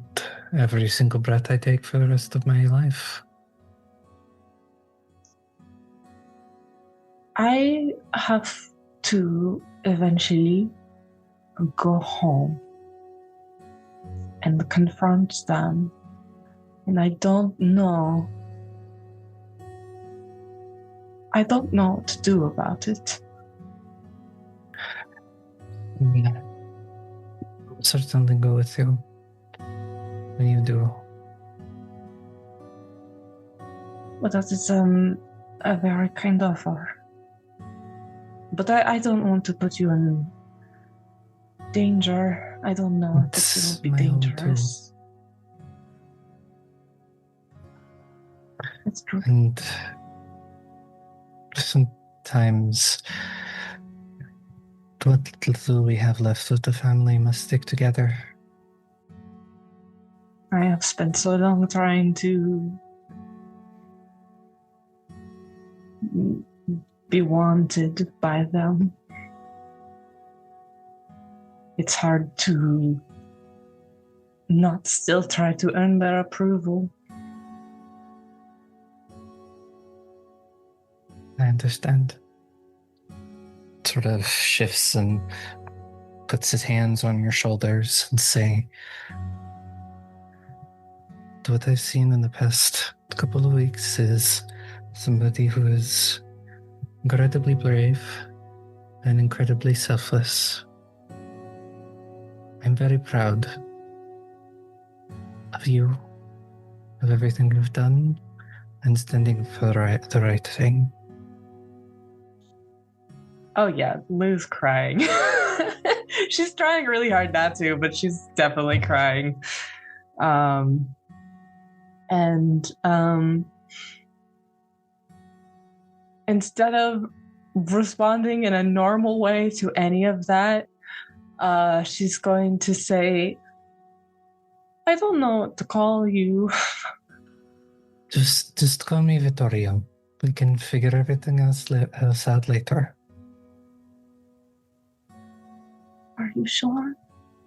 every single breath I take for the rest of my life. I have to eventually go home and confront them. And I don't know what to do about it. Yeah. I'll certainly go with you when you do. Well, that is a very kind offer. But I don't want to put you in danger. I don't know if it will be dangerous. It's true. And sometimes what little we have left of the family must stick together. I have spent so long trying to be wanted by them. It's hard to not still try to earn their approval. I understand. Sort of shifts and puts his hands on your shoulders and say, what I've seen in the past couple of weeks is somebody who is incredibly brave and incredibly selfless. I'm very proud of you, of everything you've done, and standing for the right thing. Oh yeah, Lou's crying. She's trying really hard not to, but she's definitely crying. Instead of responding in a normal way to any of that, she's going to say, I don't know what to call you. Just call me Vittorio. We can figure everything else out later. Are you sure?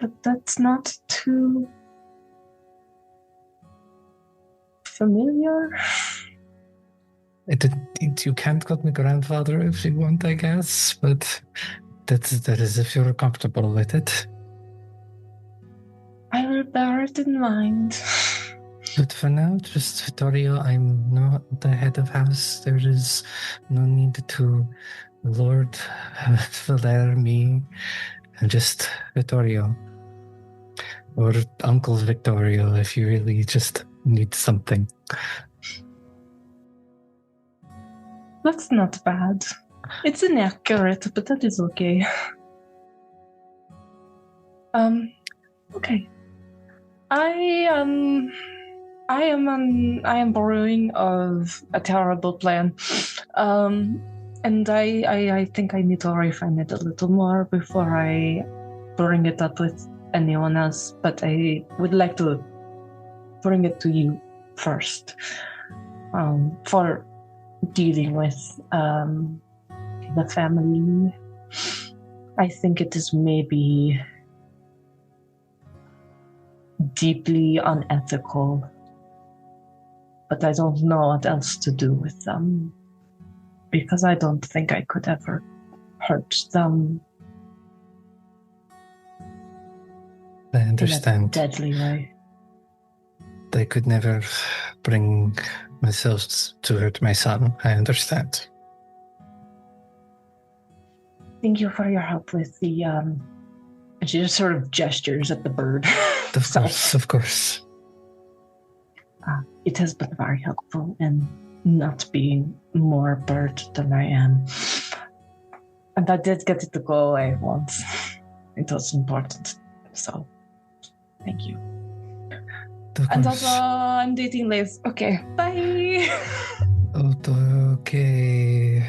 But that's not too familiar. You can't call me grandfather if you want, I guess, but that is if you're comfortable with it. I will bear it in mind. But for now, just Vittorio, I'm not the head of house. There is no need to Lord Valer me. I'm just Vittorio. Or Uncle Vittorio if you really just need something. That's not bad. It's inaccurate, but that is okay. Okay. I am brewing of a terrible plan. And I think I need to refine it a little more before I bring it up with anyone else. But I would like to bring it to you first. For dealing with the family. I think it is maybe deeply unethical, but I don't know what else to do with them, because I don't think I could ever hurt them. I understand. In a deadly way. I could never bring myself to hurt my son. I understand. Thank you for your help with the, and she just sort of gestures at the bird. Of course. It has been very helpful in not being more bird than I am. And I did get it to go away once. It was important. So, thank you. And also, I'm dating Laeth. Okay, bye. Okay.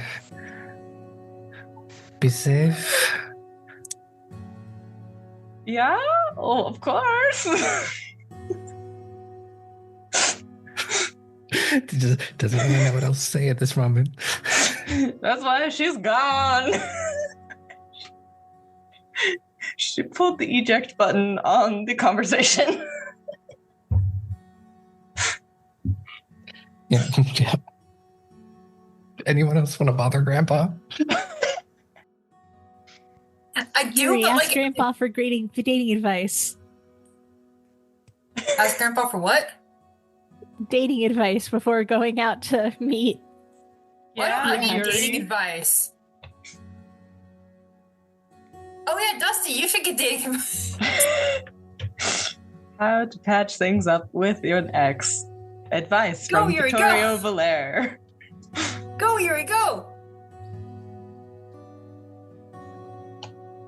Be safe. Yeah? Oh, of course. Doesn't really know what else to say at this moment. That's why she's gone. She pulled the eject button on the conversation. Yeah. Anyone else want to bother Grandpa? I do, Yuri, but ask Grandpa for dating advice. Ask Grandpa for what? Dating advice before going out to meet. Why don't I need Yuri. dating advice? Oh yeah, Dusty, you should get dating advice. How to patch things up with your ex. Advice Go, from Yuri, Vittorio go. Valer. Go, Yuri, go!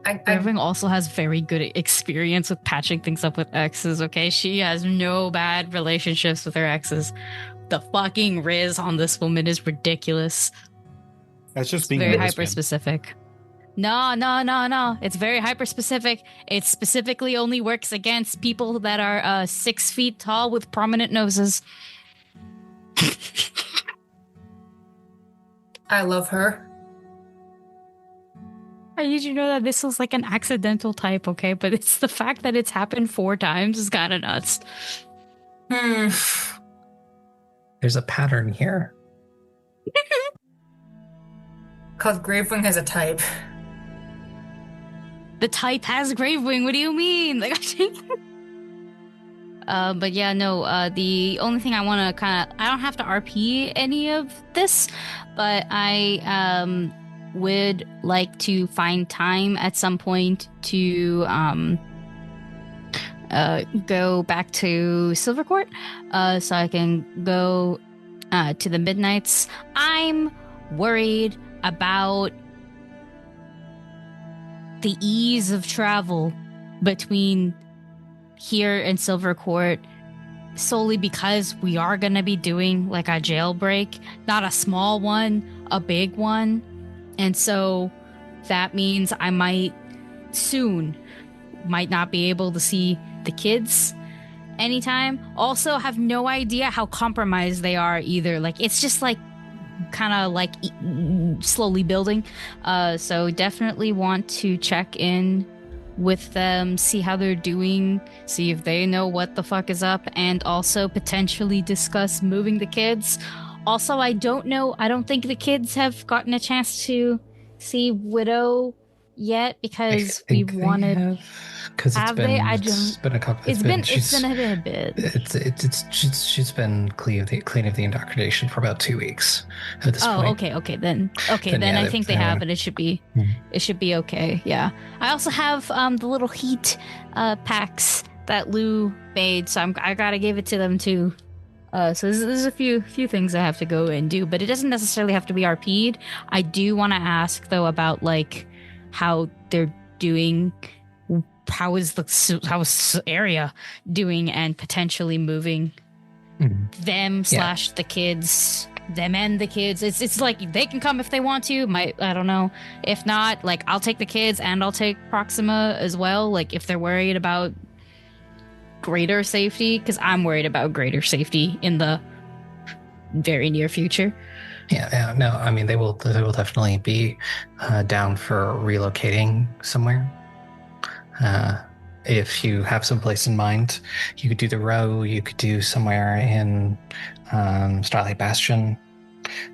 Gravewing also has very good experience with patching things up with exes, okay? She has no bad relationships with her exes. The fucking riz on this woman is ridiculous. That's just being Very lesbian. hyper specific. No. It's very hyper specific. It specifically only works against people that are 6 feet tall with prominent noses. I love her. I need you to know that this was like an accidental type, okay? But it's the fact that it's happened 4 times is kind of nuts. There's a pattern here. Because Gravewing has a type. The type has Gravewing. What do you mean? Like, but yeah, no. The only thing I want to I don't have to RP any of this, but I would like to find time at some point to go back to Silvercourt, so I can go to the Midnights. I'm worried about the ease of travel between here and Silvercourt, solely because we are going to be doing like a jailbreak, not a small one, a big one. And so that means I might not be able to see the kids anytime. Also have no idea how compromised they are either. Like, it's just like kind of like slowly building. So definitely want to check in with them, see how they're doing, see if they know what the fuck is up, and also potentially discuss moving the kids. Also, I don't think the kids have gotten a chance to see Widow yet because we wanted. Because it's been a couple. It's been a bit. She's been clean of the indoctrination for about 2 weeks at this point. Okay. Then I think they have, and it should be okay. Yeah. I also have the little heat packs that Lou made, so I gotta give it to them too. So there's a few things I have to go and do, but it doesn't necessarily have to be RP'd. I do want to ask though about like how they're doing. How is area doing, and potentially moving them / the kids, them and the kids. It's like they can come if they want to. I don't know. If not, like I'll take the kids and I'll take Proxima as well. Like if they're worried about greater safety, because I'm worried about greater safety in the very near future. Yeah. No, I mean they will definitely be down for relocating somewhere. If you have some place in mind, you could do the row, you could do somewhere in Starlight Bastion.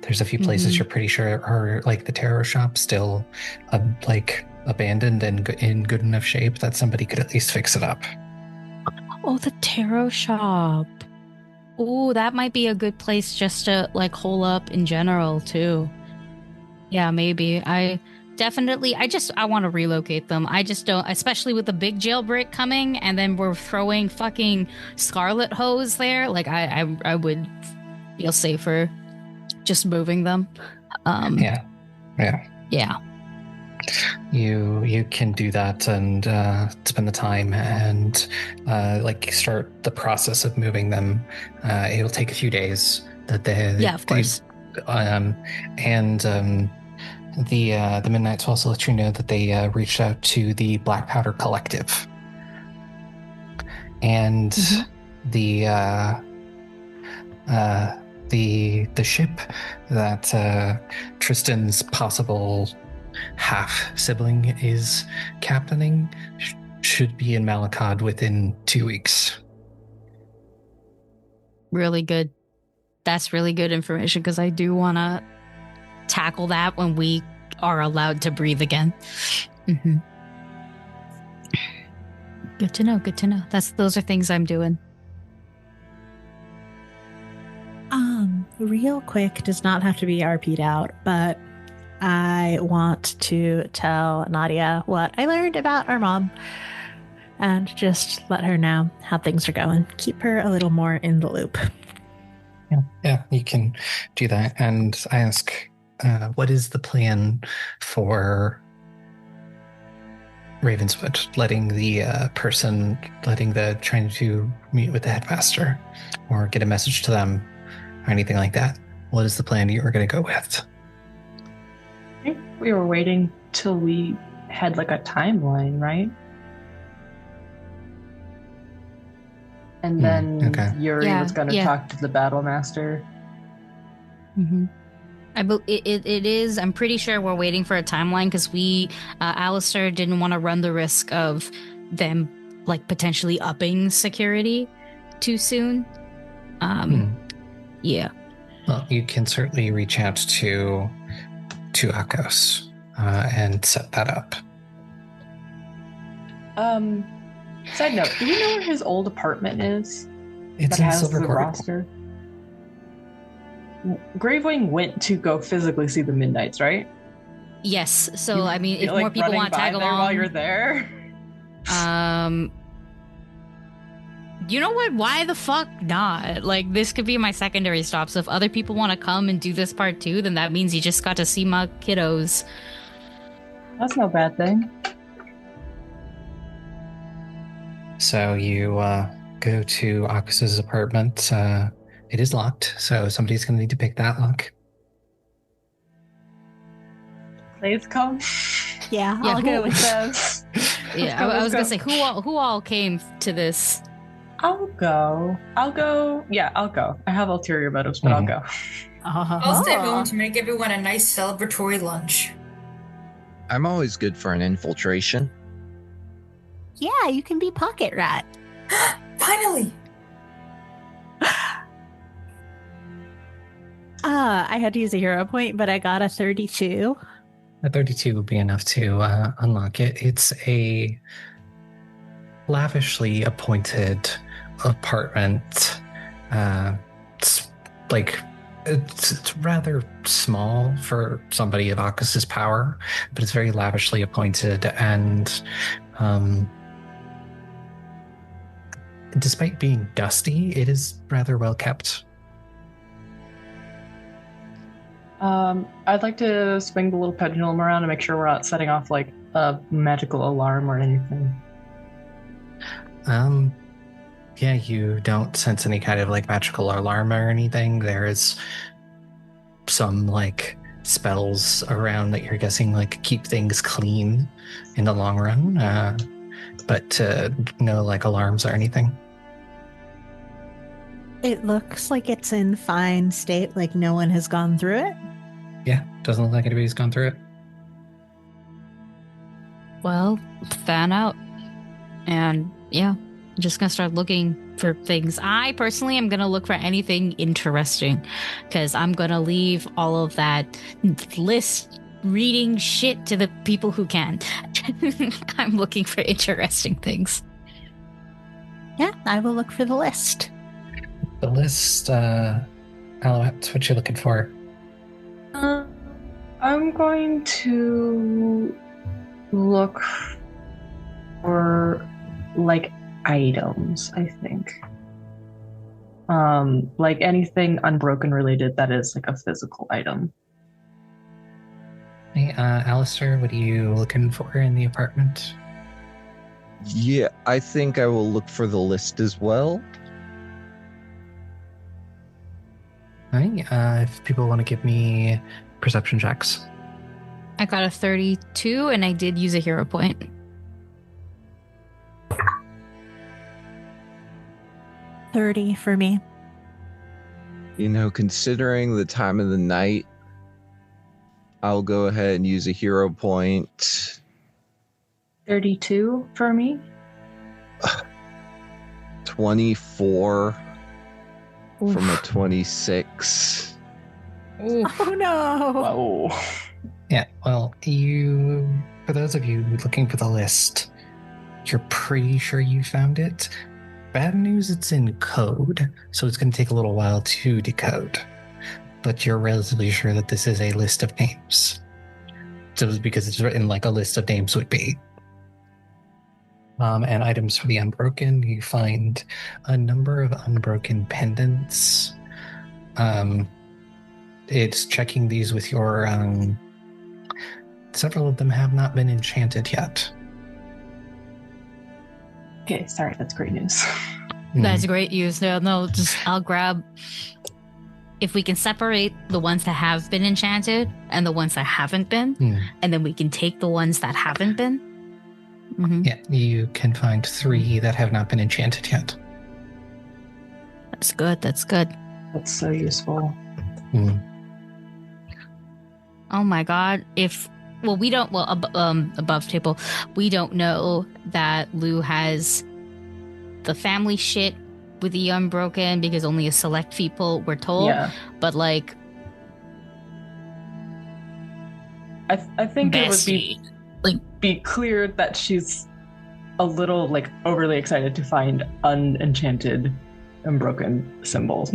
There's a few places you're pretty sure are like the tarot shop still like abandoned and in good enough shape that somebody could at least fix it up. Oh, the tarot shop. Oh, that might be a good place just to like hole up in general too. Yeah, maybe. I want to relocate them. I just don't, especially with the big jailbreak coming, and then we're throwing fucking Scarlet hose there. Like I would feel safer just moving them. Yeah. You can do that and spend the time and like start the process of moving them. It'll take a few days. Of course. The Midnights will also let you know that they reached out to the Black Powder Collective. And the ship that Tristan's possible half-sibling is captaining should be in Malakad within 2 weeks. Really good. That's really good information, because I do want to tackle that when we are allowed to breathe again. Good to know. Those are things I'm doing. Real quick, does not have to be RP'd out, but I want to tell Nadia what I learned about our mom and just let her know how things are going. Keep her a little more in the loop. Yeah, you can do that. And I ask, what is the plan for Ravenswood? Trying to meet with the headmaster or get a message to them or anything like that? What is the plan you are going to go with? We were waiting till we had like a timeline, right? And then okay. Yuri Yeah, was going to yeah. talk to the battle master. Mm-hmm. It is. I'm pretty sure we're waiting for a timeline because Alistair didn't want to run the risk of them like potentially upping security too soon. Yeah. Well, you can certainly reach out to Akos and set that up. Side note, do we know where his old apartment is? It's that in has Silver the Court. roster. Gravewing went to go physically see the Midnights, right? Yes. So You I mean, if feel like more people running want to by tag there along, while you're there. You know what? Why the fuck not? Like, this could be my secondary stop. So if other people want to come and do this part too, then that means you just got to see my kiddos. That's no bad thing. So you go to Akos's apartment. It is locked, so somebody's going to need to pick that lock. Laeth come. Yeah, Yeah, I'll go with Says. Yeah, go, I was let's gonna go. say who all came to this. I'll go. Yeah, I'll go. I have ulterior motives, but I'll go. I'll stay home to make everyone a nice celebratory lunch. I'm always good for an infiltration. Yeah, you can be Pocket Rat. Finally! I had to use a hero point, but I got a 32. A 32 would be enough to unlock it. It's a lavishly appointed apartment. It's rather small for somebody of Akos's power, but it's very lavishly appointed, and despite being dusty, it is rather well kept. I'd like to swing the little pendulum around and make sure we're not setting off like a magical alarm or anything. Yeah, you don't sense any kind of like magical alarm or anything. There is some like spells around that you're guessing like keep things clean in the long run, but no like alarms or anything. It looks like it's in fine state, like no one has gone through it. Yeah, doesn't look like anybody's gone through it. Well, fan out, and yeah, I'm just gonna start looking for things. I personally am gonna look for anything interesting, because I'm gonna leave all of that list reading shit to the people who can. I'm looking for interesting things. Yeah, I will look for the list. The list, Alouette, what you looking for? I'm going to look for like items, I think. Like anything unbroken related that is like a physical item. Hey, Alistair, what are you looking for in the apartment? Yeah, I think I will look for the list as well. Hey, if people want to give me perception checks. I got a 32, and I did use a hero point. 30 for me. You know, considering the time of the night, I'll go ahead and use a hero point. 32 for me. 24 Oof. from a 26. Oof. Oh no! Whoa. Yeah, well, for those of you looking for the list, you're pretty sure you found it. Bad news, it's in code, so it's going to take a little while to decode. But you're relatively sure that this is a list of names. So it's because it's written like a list of names would be. And items for the unbroken, you find a number of unbroken pendants. It's checking these with your... several of them have not been enchanted yet. Okay, sorry, that's great news. That's great use. No, just I'll grab if we can separate the ones that have been enchanted and the ones that haven't been, and then we can take the ones that haven't been. Yeah, you can find 3 that have not been enchanted yet. That's good. That's good. That's so useful. Oh my god. Above table, we don't know that Lou has the family shit with the Unbroken because only a select people were told. Yeah. But like, I think Bessie, it would be clear that she's a little like overly excited to find unenchanted Unbroken symbols.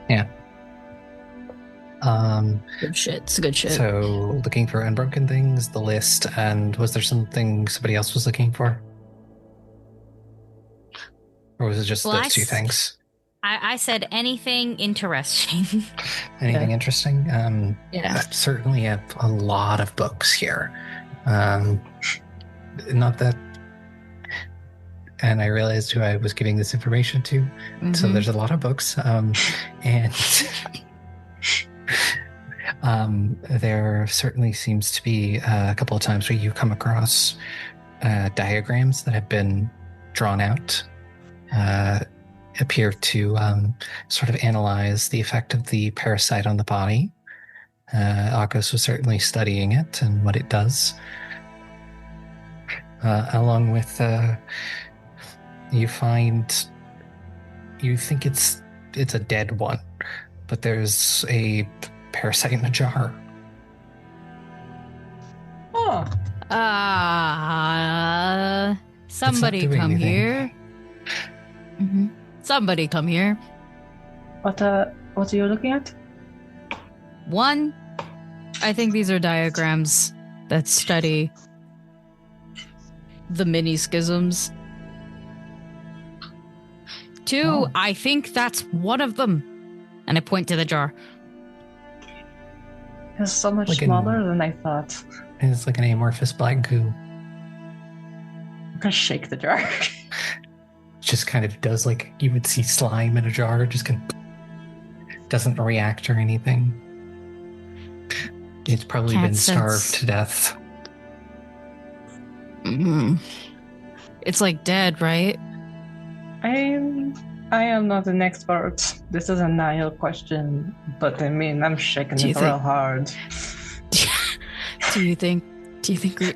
Yeah. Good shit. It's good shit. So looking for unbroken things, the list, and was there something somebody else was looking for? Or was it just those 2 things? I said anything interesting. Anything interesting? Yeah. Certainly a lot of books here. Not that... And I realized who I was giving this information to. So there's a lot of books. There certainly seems to be a couple of times where you come across diagrams that have been drawn out, appear to sort of analyze the effect of the parasite on the body. Akos was certainly studying it and what it does. Along with, you think it's a dead one, but there's a parasite in a jar. Oh. Somebody come anything. here. Somebody come here. What are you looking at? 1, I think these are diagrams that study the mini schisms. 2, I think that's one of them. And I point to the jar. It's so much Like smaller than I thought. It's like an amorphous black goo. I'm gonna shake the jar. Just kind of does like you would see slime in a jar, just kind of doesn't react or anything. It's probably Can't been starved sense- to death. It's like dead, right? I am not an expert. This is a Nihil question, but I mean, I'm shaking Do you it real think- hard. Do you think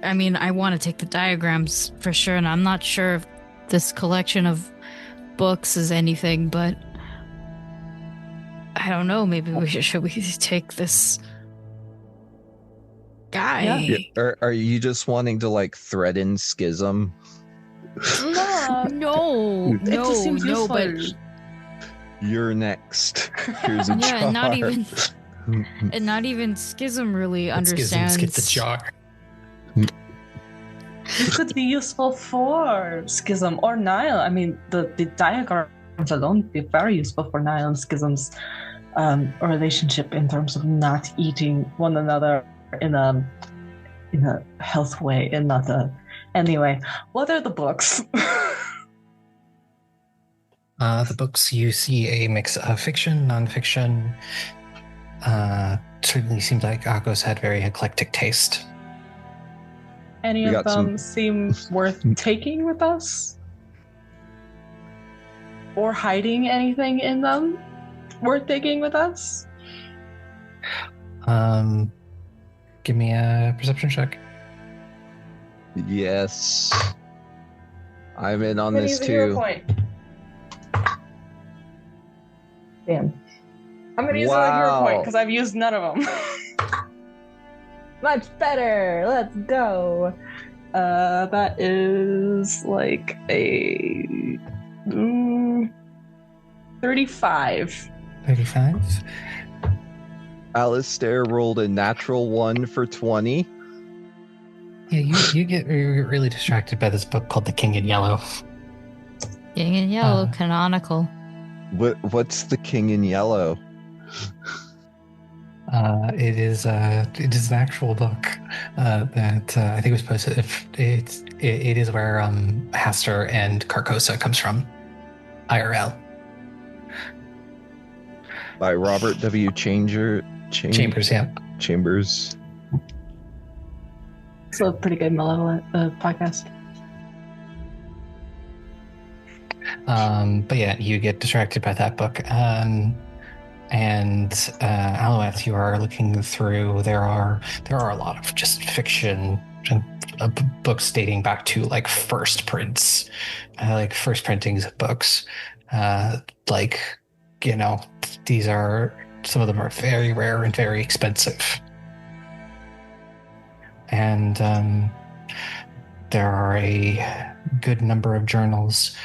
I mean, I want to take the diagrams for sure, and I'm not sure if this collection of books is anything, but I don't know, maybe should we take this guy? Yeah. Are you just wanting to like threaten schism? No, It just seems useful. but You're next. Here's a jar. yeah, not even Schism really understands. Schisms get the jar. It could be useful for Schism or Nihil. I mean, the diagrams alone would be very useful for Nihil and Schism's relationship in terms of not eating one another in a health way and not a... Anyway, what are the books? The books, you see a mix of fiction, non-fiction. Certainly seems like Akos had very eclectic taste. Any We of got them seem worth taking with us? Or hiding anything in them worth taking with us? Give me a perception check. Yes. I'm in on I'm gonna this use a hero too. point. Damn. I'm gonna use another hero point because I've used none of them. Much better. Let's go. That is like a 35. 35. Alistair rolled a natural 1 for 20. Yeah, you get really distracted by this book called The King in Yellow. King in Yellow, Uh, canonical. What's the King in Yellow? It is an actual book that I think was posted. It is where Haster and Carcosa comes from, IRL. By Robert W. Chambers, yeah. Chambers. It's a pretty good Malevolent podcast. But yeah, you get distracted by that book. And Alouette, you are looking through. There are a lot of just fiction books dating back to like first prints, like first printings of books. These are, some of them are very rare and very expensive. And there are a good number of journals.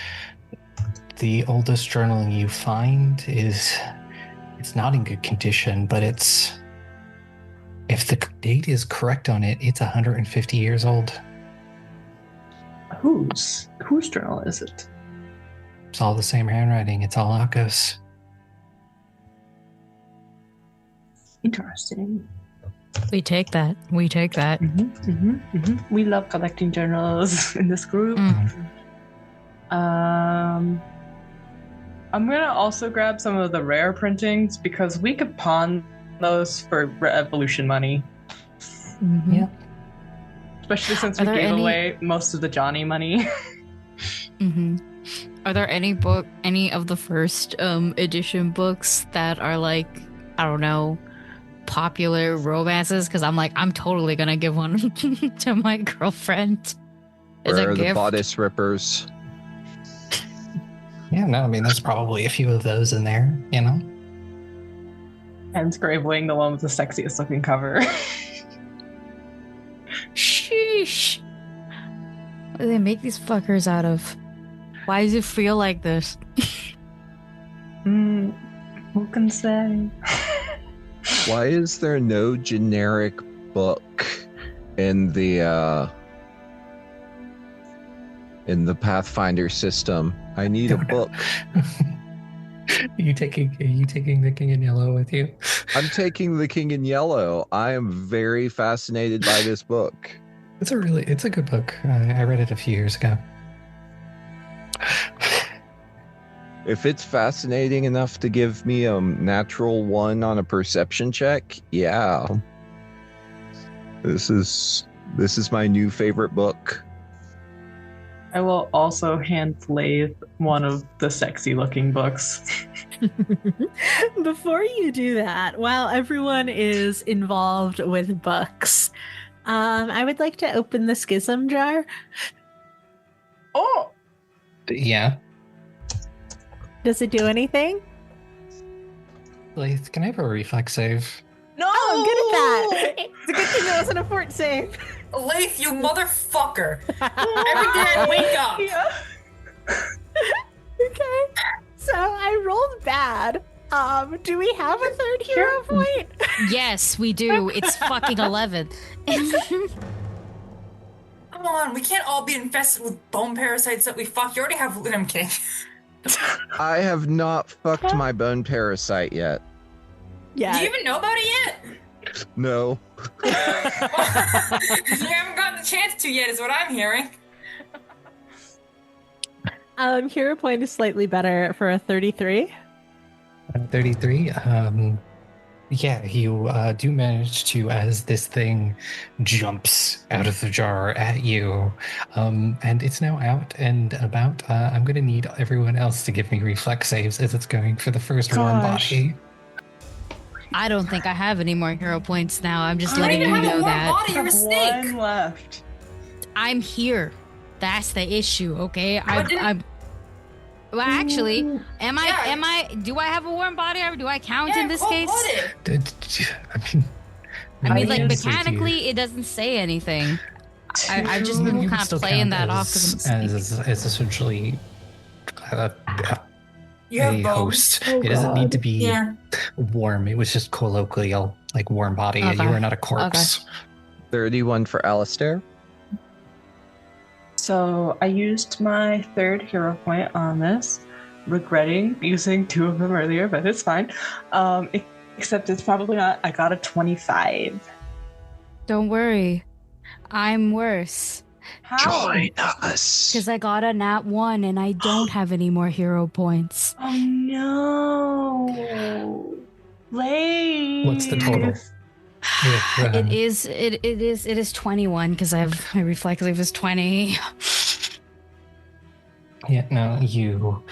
The oldest journal you find it's not in good condition, but if the date is correct on it, it's 150 years old. Whose journal is it? It's all the same handwriting. It's all Akos. Interesting. We take that. We love collecting journals in this group. I'm gonna also grab some of the rare printings because we could pawn those for revolution money. Yeah. Especially since we gave away most of the Johnny money. Are there any of the first edition books that are like, I don't know, popular romances? Because I'm totally gonna give one to my girlfriend. Where are the bodice rippers? Yeah, no, I mean, there's probably a few of those in there, you know? And Gravewing, the one with the sexiest looking cover. Sheesh. What do they make these fuckers out of? Why does it feel like this? Who can say? Why is there no generic book in the Pathfinder system? I need a book. Are you taking the King in Yellow with you? I'm taking the King in Yellow. I am very fascinated by this book. It's a good book. I read it a few years ago. If it's fascinating enough to give me a natural 1 on a perception check, yeah. This is my new favorite book. I will also hand Laeth one of the sexy looking books. Before you do that, while everyone is involved with books, I would like to open the schism jar. Oh! Yeah. Does it do anything? Laeth, can I have a reflex save? No! Oh, I'm good at that. It's a good thing that wasn't a fort save. Laeth, you motherfucker! Every day I wake up! Yeah. Okay. So I rolled bad. Do we have a third hero point? Yes, we do. It's fucking 11. Come on, we can't all be infested with bone parasites that we fuck. You already have... I'm kidding. I have not fucked my bone parasite yet. Yeah. Do you even know about it yet? No. You haven't gotten the chance to yet, is what I'm hearing. Hero point is slightly better for a 33. 33. Yeah, you do manage to, as this thing jumps out of the jar at you, and it's now out and about. I'm going to need everyone else to give me reflex saves as it's going for the first warm body. I don't think I have any more hero points now. I'm just You don't letting even you have a know warm that. body, you're a snake. One left. I'm here. That's the issue, okay? I'm. Well, actually, do I have a warm body, or do I count in this case? I mean, like, mechanically, it doesn't say anything. I've just been kind of playing that off as essentially You have a bones. host. It doesn't need to be warm. It was just colloquial, like warm body. Okay. You are not a corpse. Okay. 31 for Alistair. So I used my third hero point on this, regretting using 2 of them earlier, but it's fine. Except it's probably not. I got a 25. Don't worry. I'm worse. How? Join us. Because I got a nat 1 and I don't have any more hero points. Oh no. Laeth. What's the total? It is 21 because I have my reflexive is 20. Yeah, no, you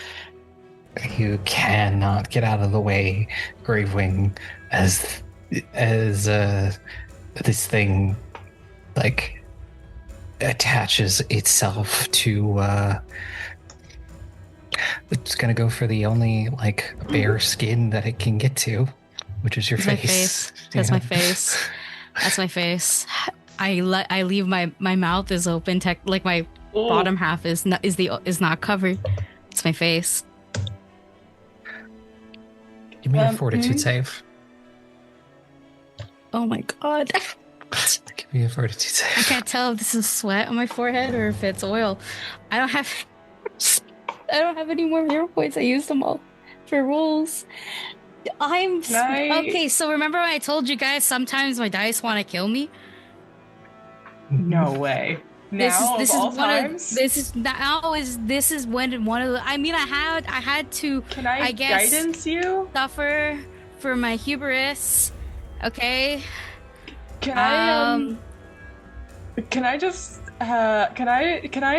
cannot get out of the way, Gravewing, as this thing like attaches itself to it's gonna go for the only like bare skin that it can get to, which is your That's face. my face. That's Yeah. my face. That's my face. I leave my mouth is open. Like my bottom half is not covered. It's my face. Give me a fortitude save. Oh my god. Give me a fortitude save. I can't tell if this is sweat on my forehead or if it's oil. I don't have any more hero points. I used them all for rolls. Okay, so remember when I told you guys sometimes my dice want to kill me? No way. Now This of all is one times? of this is when one of the, I mean I had to Can I guess guidance you? suffer for my hubris. Okay. Can I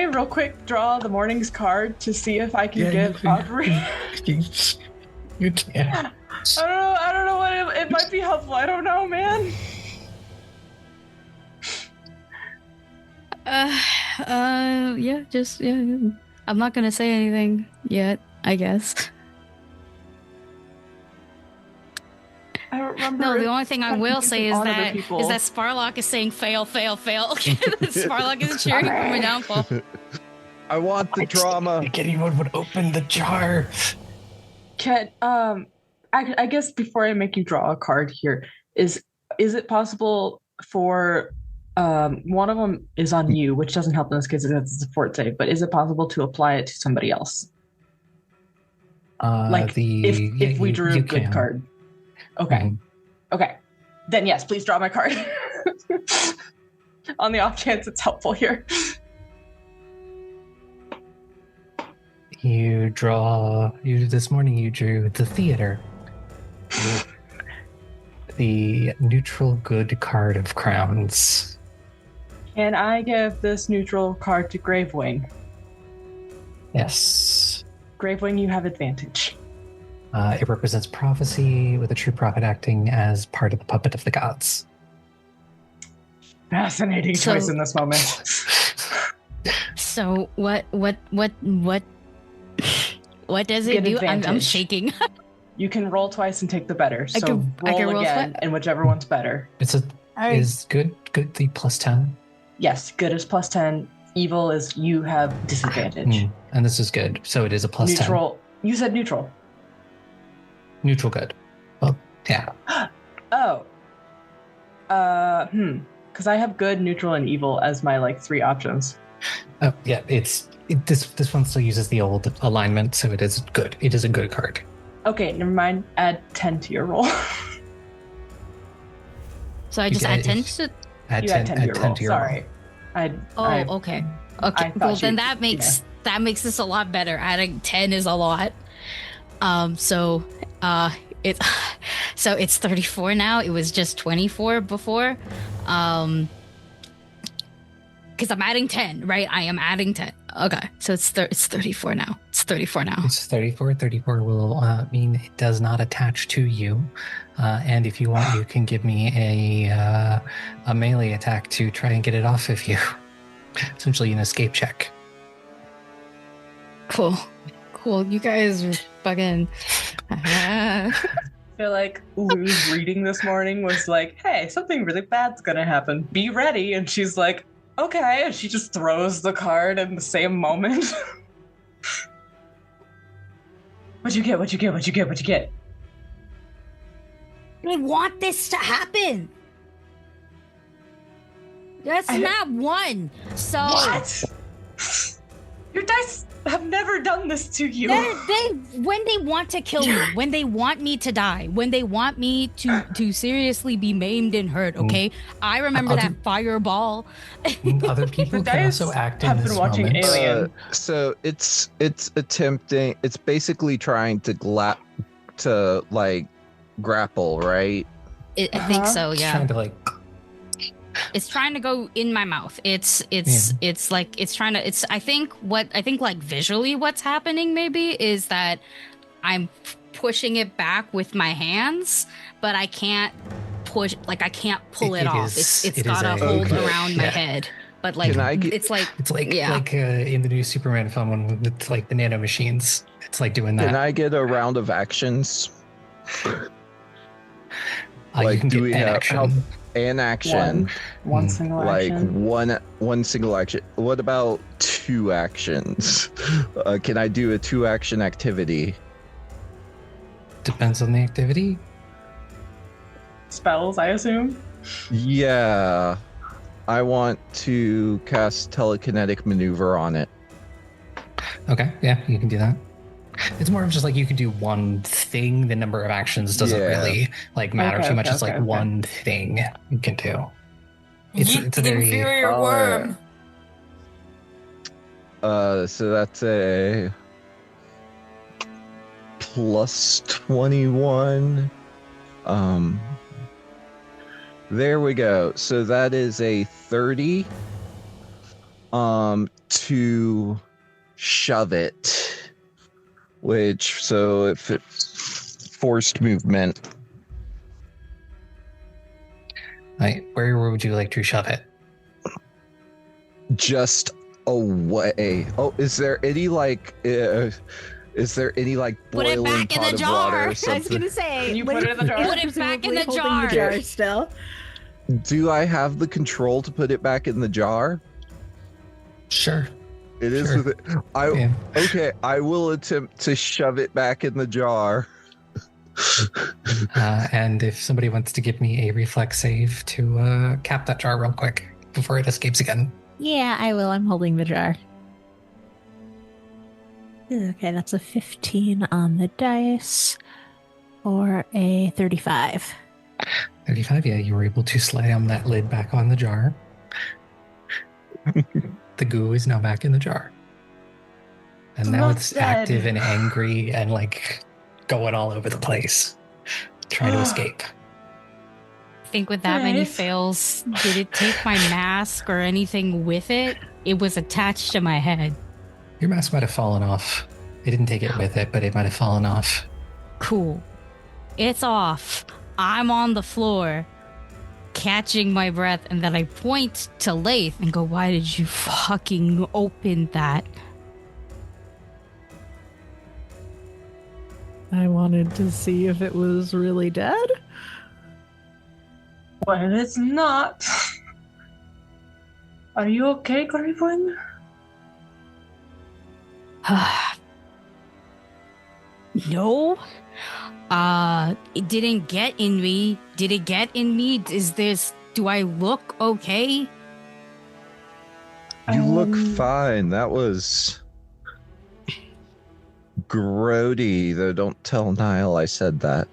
real quick draw the morning's card to see if I can give Aubrey? You can't. I don't know what it might be helpful. I don't know, man. Yeah, I'm not gonna say anything yet, I guess. I don't remember. No, the only thing I will say is that people. Sparlock is saying fail, fail, fail. Sparlock is cheering for my downfall. I want the drama. If anyone would open the jar. Can I guess before I make you draw a card here, is it possible for one of them is on you, which doesn't help in this case because it's a fort save, but is it possible to apply it to somebody else? If we drew a good card. Okay. Mhm. Okay. Then yes, please draw my card. On the off chance it's helpful here. This morning you drew the theater. The neutral good card of crowns. Can I give this neutral card to Gravewing? Yes. Gravewing, you have advantage. It represents prophecy, with a true prophet acting as part of the puppet of the gods. Fascinating choice in this moment. So what does it do? I'm shaking. You can roll twice and take the better. I So can roll roll again, and whichever one's better. Is good the plus 10? Yes, good is plus 10. Evil is you have disadvantage. And this is good, so it is a plus Neutral. You said neutral. 10. Neutral good. Well, yeah. Oh. Because I have good, neutral, and evil as my 3 options. Oh, yeah. This one still uses the old alignment, so it is good. It is a good card. Okay, never mind. Add 10 to your roll. So I just add 10 to... Add You 10, add 10 to your roll. to your Sorry. Okay. Okay. Well, then that makes this a lot better. Adding 10 is a lot. It's 34 now. It was just 24 before. Because I'm adding 10, right? I am adding 10. Okay, so it's 34 now. It's 34 now. It's 34. 34 will mean it does not attach to you. And if you want, you can give me a melee attack to try and get it off of you. Essentially an escape check. Cool. You guys are fucking... I feel like Lou's reading this morning was like, hey, something really bad's gonna happen. Be ready. And she's like, okay. And she just throws the card in the same moment. What'd you get? I want this to happen. That's not one. So... What? Your dice have never done this to you. When they want to kill me, when they want me to die, when they want me to seriously be maimed and hurt, okay? I remember that fireball. Other people can also act in have this been watching moment. Alien. So it's attempting. It's basically trying to grapple, right? I think so, It's yeah. trying to like. It's trying to go in my mouth. I think like visually what's happening maybe is that I'm pushing it back with my hands, but I can't pull it off. It's got a hold around my head. But like it's like in the new Superman film when it's like the nano machines. It's like doing that. Can I get a round of actions? You can do get we an have action. an action? One single action. One single action. What about 2 actions? Can I do a 2-action activity? Depends on the activity. Spells, I assume. Yeah. I want to cast telekinetic maneuver on it. Okay, yeah, you can do that. It's more of just like you can do one thing. The number of actions doesn't really matter too much. It's one thing you can do. It's a very inferior worm. So that's a plus 21. There we go. So that is a 30. To shove it. So if it's forced movement. Right. Where would you like to shove it? Just away. Oh, is there any put it boiling back in pot the of jar. water or I was something? gonna say, Can you put it in the jar? Put it back in the Presumably jar. holding the jar still. Do I have the control to put it back in the jar? Sure. It is Sure. with it. Okay, I will attempt to shove it back in the jar. And if somebody wants to give me a reflex save to cap that jar real quick before it escapes again. Yeah, I will. I'm holding the jar. Okay, that's a 15 on the dice. Or a 35. 35, yeah, you were able to slam that lid back on the jar. The goo is now back in the jar. And now it's active and angry and going all over the place, trying to escape. I think with that many fails, did it take my mask or anything with it? It was attached to my head. Your mask might have fallen off. It didn't take it with it, but it might have fallen off. Cool. It's off. I'm on the floor, catching my breath, and then I point to Laeth and go, "Why did you fucking open that?" I wanted to see if it was really dead. Well, it's not. Are you okay, Gravewing? No. It didn't get in me. Did it get in me? Do I look okay? You look fine. That was grody, though don't tell Nihil I said that.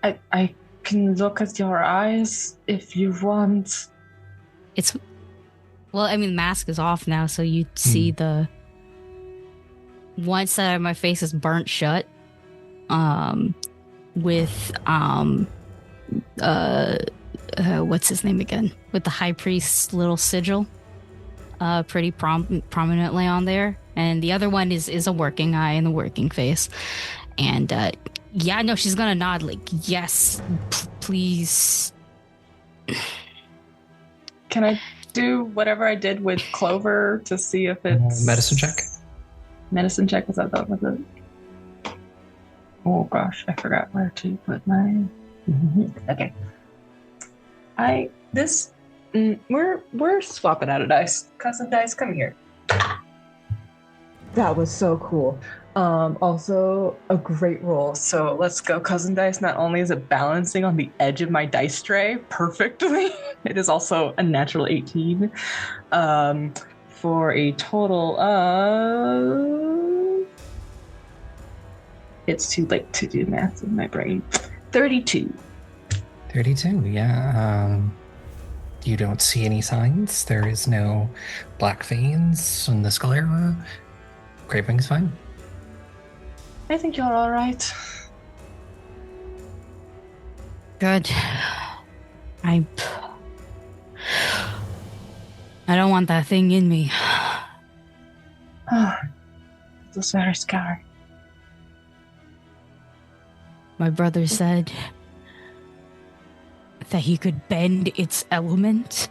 I can look at your eyes if you want. Well, I mean, the mask is off now, so you see the one side of my face is burnt shut. With what's his name again? With the high priest's little sigil, pretty prominently on there, and the other one is a working eye and the working face, and yeah, no, she's gonna nod like yes, please. Can I do whatever I did with Clover to see if it's Medicine check. Medicine check, was that was it? Oh gosh, I forgot where to put my. Okay. We're swapping out a dice. Cousin dice, come here. That was so cool. Also a great roll. So let's go, cousin dice. Not only is it balancing on the edge of my dice tray perfectly, it is also a natural 18. for a total of... It's too late to do math in my brain. 32. 32, yeah. You don't see any signs. There is no black veins in the sclera. Gravewing's fine. I think you're all right. Good. I don't want that thing in me. It was very scary. My brother said that he could bend its element.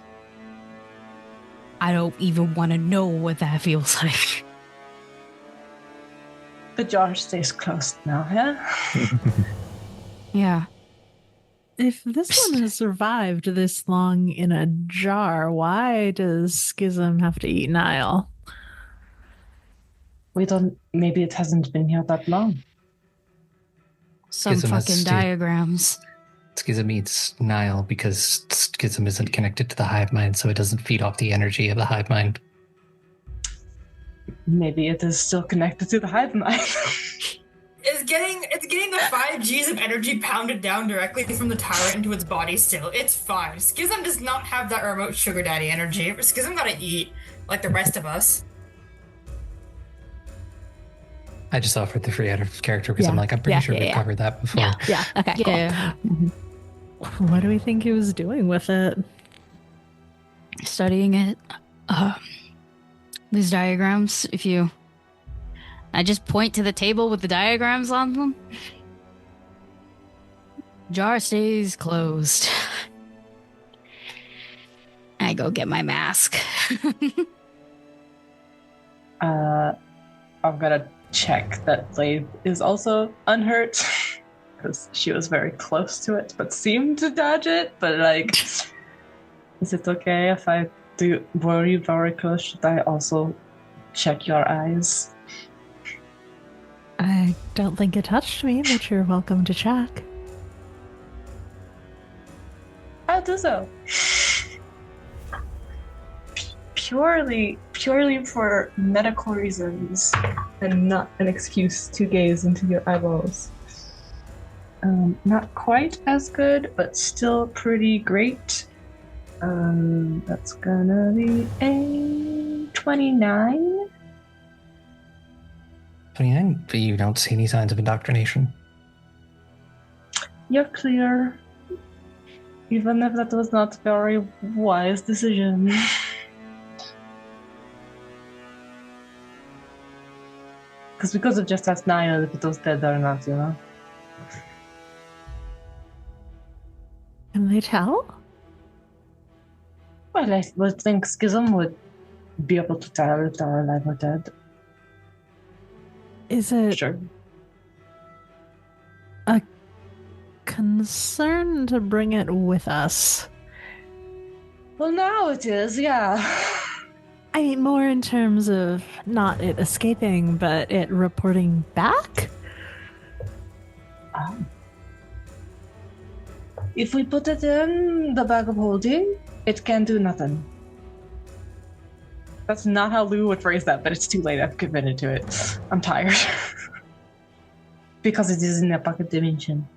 I don't even want to know what that feels like. The jar stays closed now, yeah? Yeah. If this one has survived this long in a jar, why does Schism have to eat Nihil? We don't... Maybe it hasn't been here that long. Some Schism has fucking diagrams. Schism eats Nihil because Schism isn't connected to the hive mind, so it doesn't feed off the energy of the hive mind. Maybe it is still connected to the hive mind. It's getting the 5 Gs of energy pounded down directly from the Tyrant into its body still. It's fine. Schism does not have that remote sugar daddy energy. Schism gotta eat, like the rest of us. I just offered the free out of character because I'm pretty sure we've covered that before. Yeah. Okay. Cool. Yeah. What do we think he was doing with it? Studying it. These diagrams, I just point to the table with the diagrams on them. Jar stays closed. I go get my mask. I'm gonna check that Laeth is also unhurt. Because she was very close to it, but seemed to dodge it. But, is it okay if I do? Were you very close? Should I also check your eyes? I don't think it touched me, but you're welcome to check. I'll do so. Purely for medical reasons, and not an excuse to gaze into your eyeballs. Not quite as good, but still pretty great. That's gonna be a 29. 29, but you don't see any signs of indoctrination. You're clear. Even if that was not a very wise decision. Because we could have just asked Nihil if it was dead or not, you know? Can they tell? Well, I would think Schism would be able to tell if they're alive or dead. Is it Sure. a concern to bring it with us? Well, now it is, yeah. I mean, more in terms of not it escaping, but it reporting back? If we put it in the bag of holding, it can do nothing. That's not how Lou would phrase that, but it's too late. I've committed to it. I'm tired. Because it is in a pocket dimension.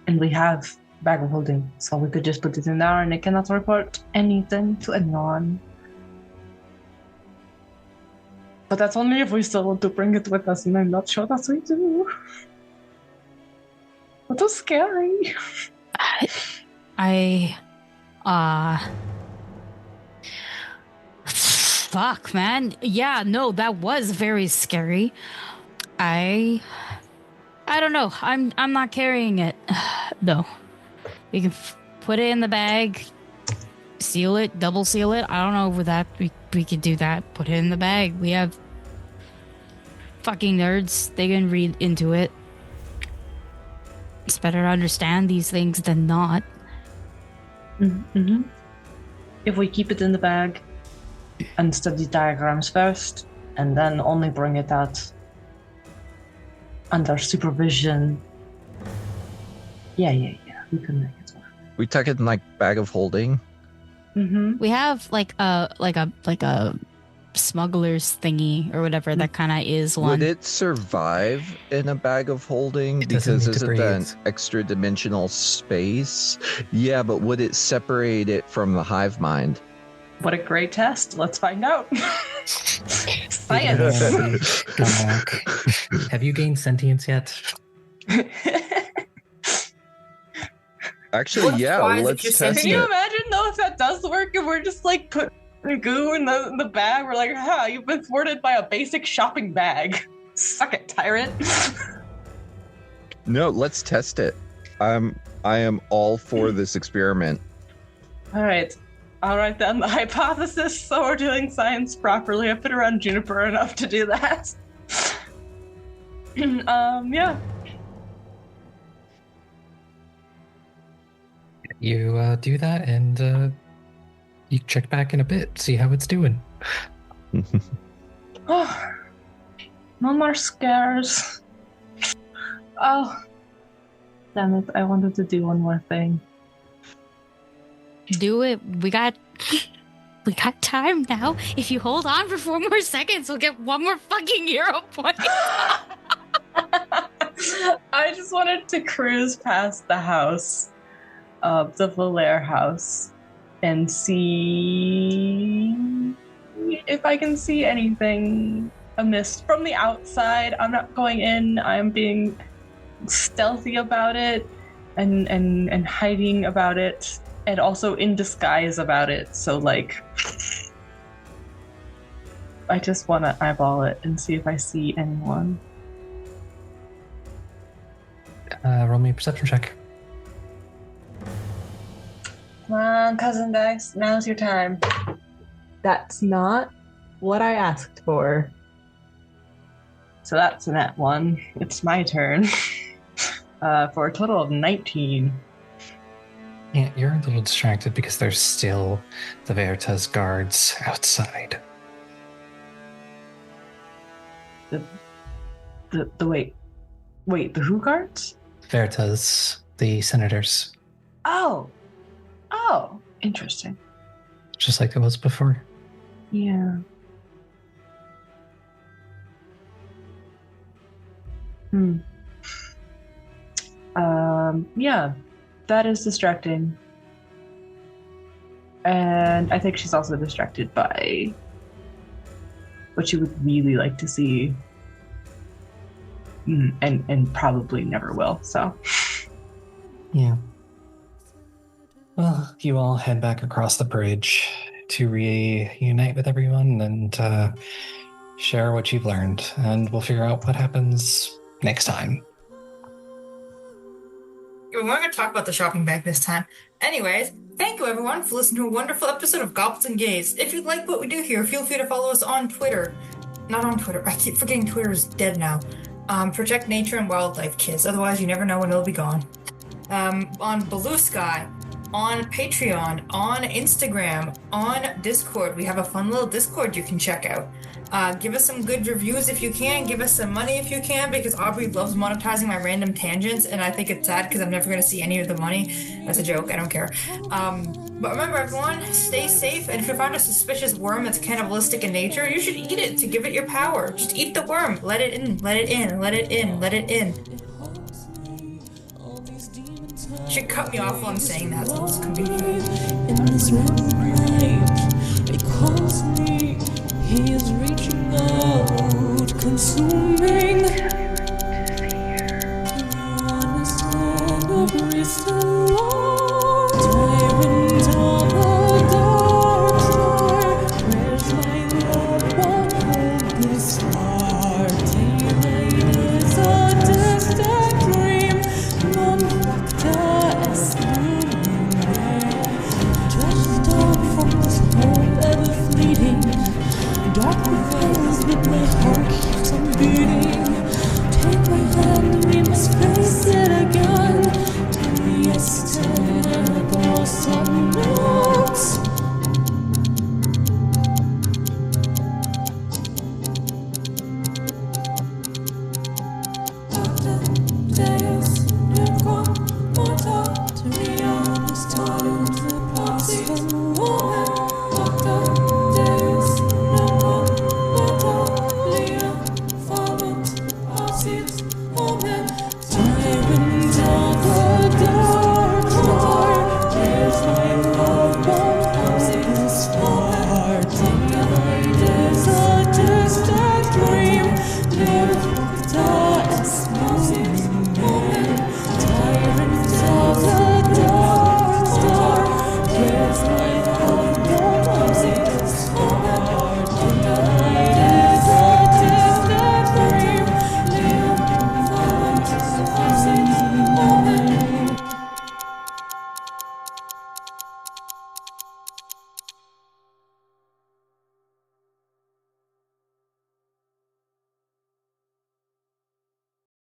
And we have bag of holding, so we could just put it in there and it cannot report anything to anyone. But that's only if we still want to bring it with us, and I'm not sure that we do. That was scary. Fuck, man. Yeah, no, that was very scary. I don't know. I'm not carrying it. No. We can put it in the bag, seal it, double seal it. I don't know with that. We could do that. Put it in the bag. We have fucking nerds. They can read into it. It's better to understand these things than not. Mm-hmm. If we keep it in the bag and study diagrams first, and then only bring it out under supervision. Yeah, we can make it work. We tuck it in bag of holding. Mm-hmm. We have like a smuggler's thingy or whatever that kind of is one. Would it survive in a bag of holding? It doesn't Because need to isn't that an breathe. extra dimensional space? Yeah, but would it separate it from the hive mind? What a great test. Let's find out. Science. Come back. Have you gained sentience yet? Actually, What's yeah, wise if let's you're test Can you it. imagine though if that does work and we're just like putting goo in the bag? We're like, you've been thwarted by a basic shopping bag. Suck it, Tyrant. No, let's test it. I am all for this experiment. All right then. The hypothesis. So we're doing science properly. I've been around Juniper enough to do that. Yeah. You do that, and you check back in a bit, see how it's doing. Oh, no more scares. Oh, damn it! I wanted to do one more thing. Do it. We got time now. If you hold on for 4 more seconds, we'll get 1 more fucking hero point. I just wanted to cruise past the house, the Valaire house, and see if I can see anything amiss from the outside. I'm not going in. I'm being stealthy about it and hiding about it, and also in disguise about it. So like, I just want to eyeball it and see if I see anyone. Roll me a perception check. Come on, Cousin Dice, now's your time. That's not what I asked for. So that's a nat 1. It's my turn. For a total of 19. Yeah, you're a little distracted because there's still the Veritas guards outside. The wait, the who guards? Veritas, the senators, Oh, interesting. just like it was before. Yeah. Yeah, that is distracting. And I think she's also distracted by what she would really like to see. And probably never will, so. Yeah. Well, you all head back across the bridge to reunite with everyone and share what you've learned, and we'll figure out what happens next time. We're going to talk about the shopping bag this time. Anyways, thank you everyone for listening to a wonderful episode of Goblins and Gays. If you like what we do here, feel free to follow us on Twitter. Not on Twitter. I keep forgetting Twitter is dead now. Protect nature and wildlife, kids. Otherwise, you never know when it'll be gone. On Blue Sky, on Patreon, on Instagram, on Discord. We have a fun little Discord you can check out. Give us some good reviews if you can. Give us some money if you can, because Aubrey loves monetizing my random tangents, and I think it's sad because I'm never going to see any of the money. That's a joke. I don't care. But remember, everyone, stay safe, and if you find a suspicious worm that's cannibalistic in nature, you should eat it to give it your power. Just eat the worm. Let it in. Let it in. Let it in. Let it in. You should cut me off while I'm saying that. So it's convenient. In this light, because he is reaching out, consuming. You understand every star, tyrant of the dark star. Where's my love? Won't hold this heart. Daylight is a distant dream. Non-factor is looming there. Just out from this hope ever fleeting. Dark prevails, but my heart keeps on beating. Take my hand, we must face it again. Tell me yes, or some notes. Day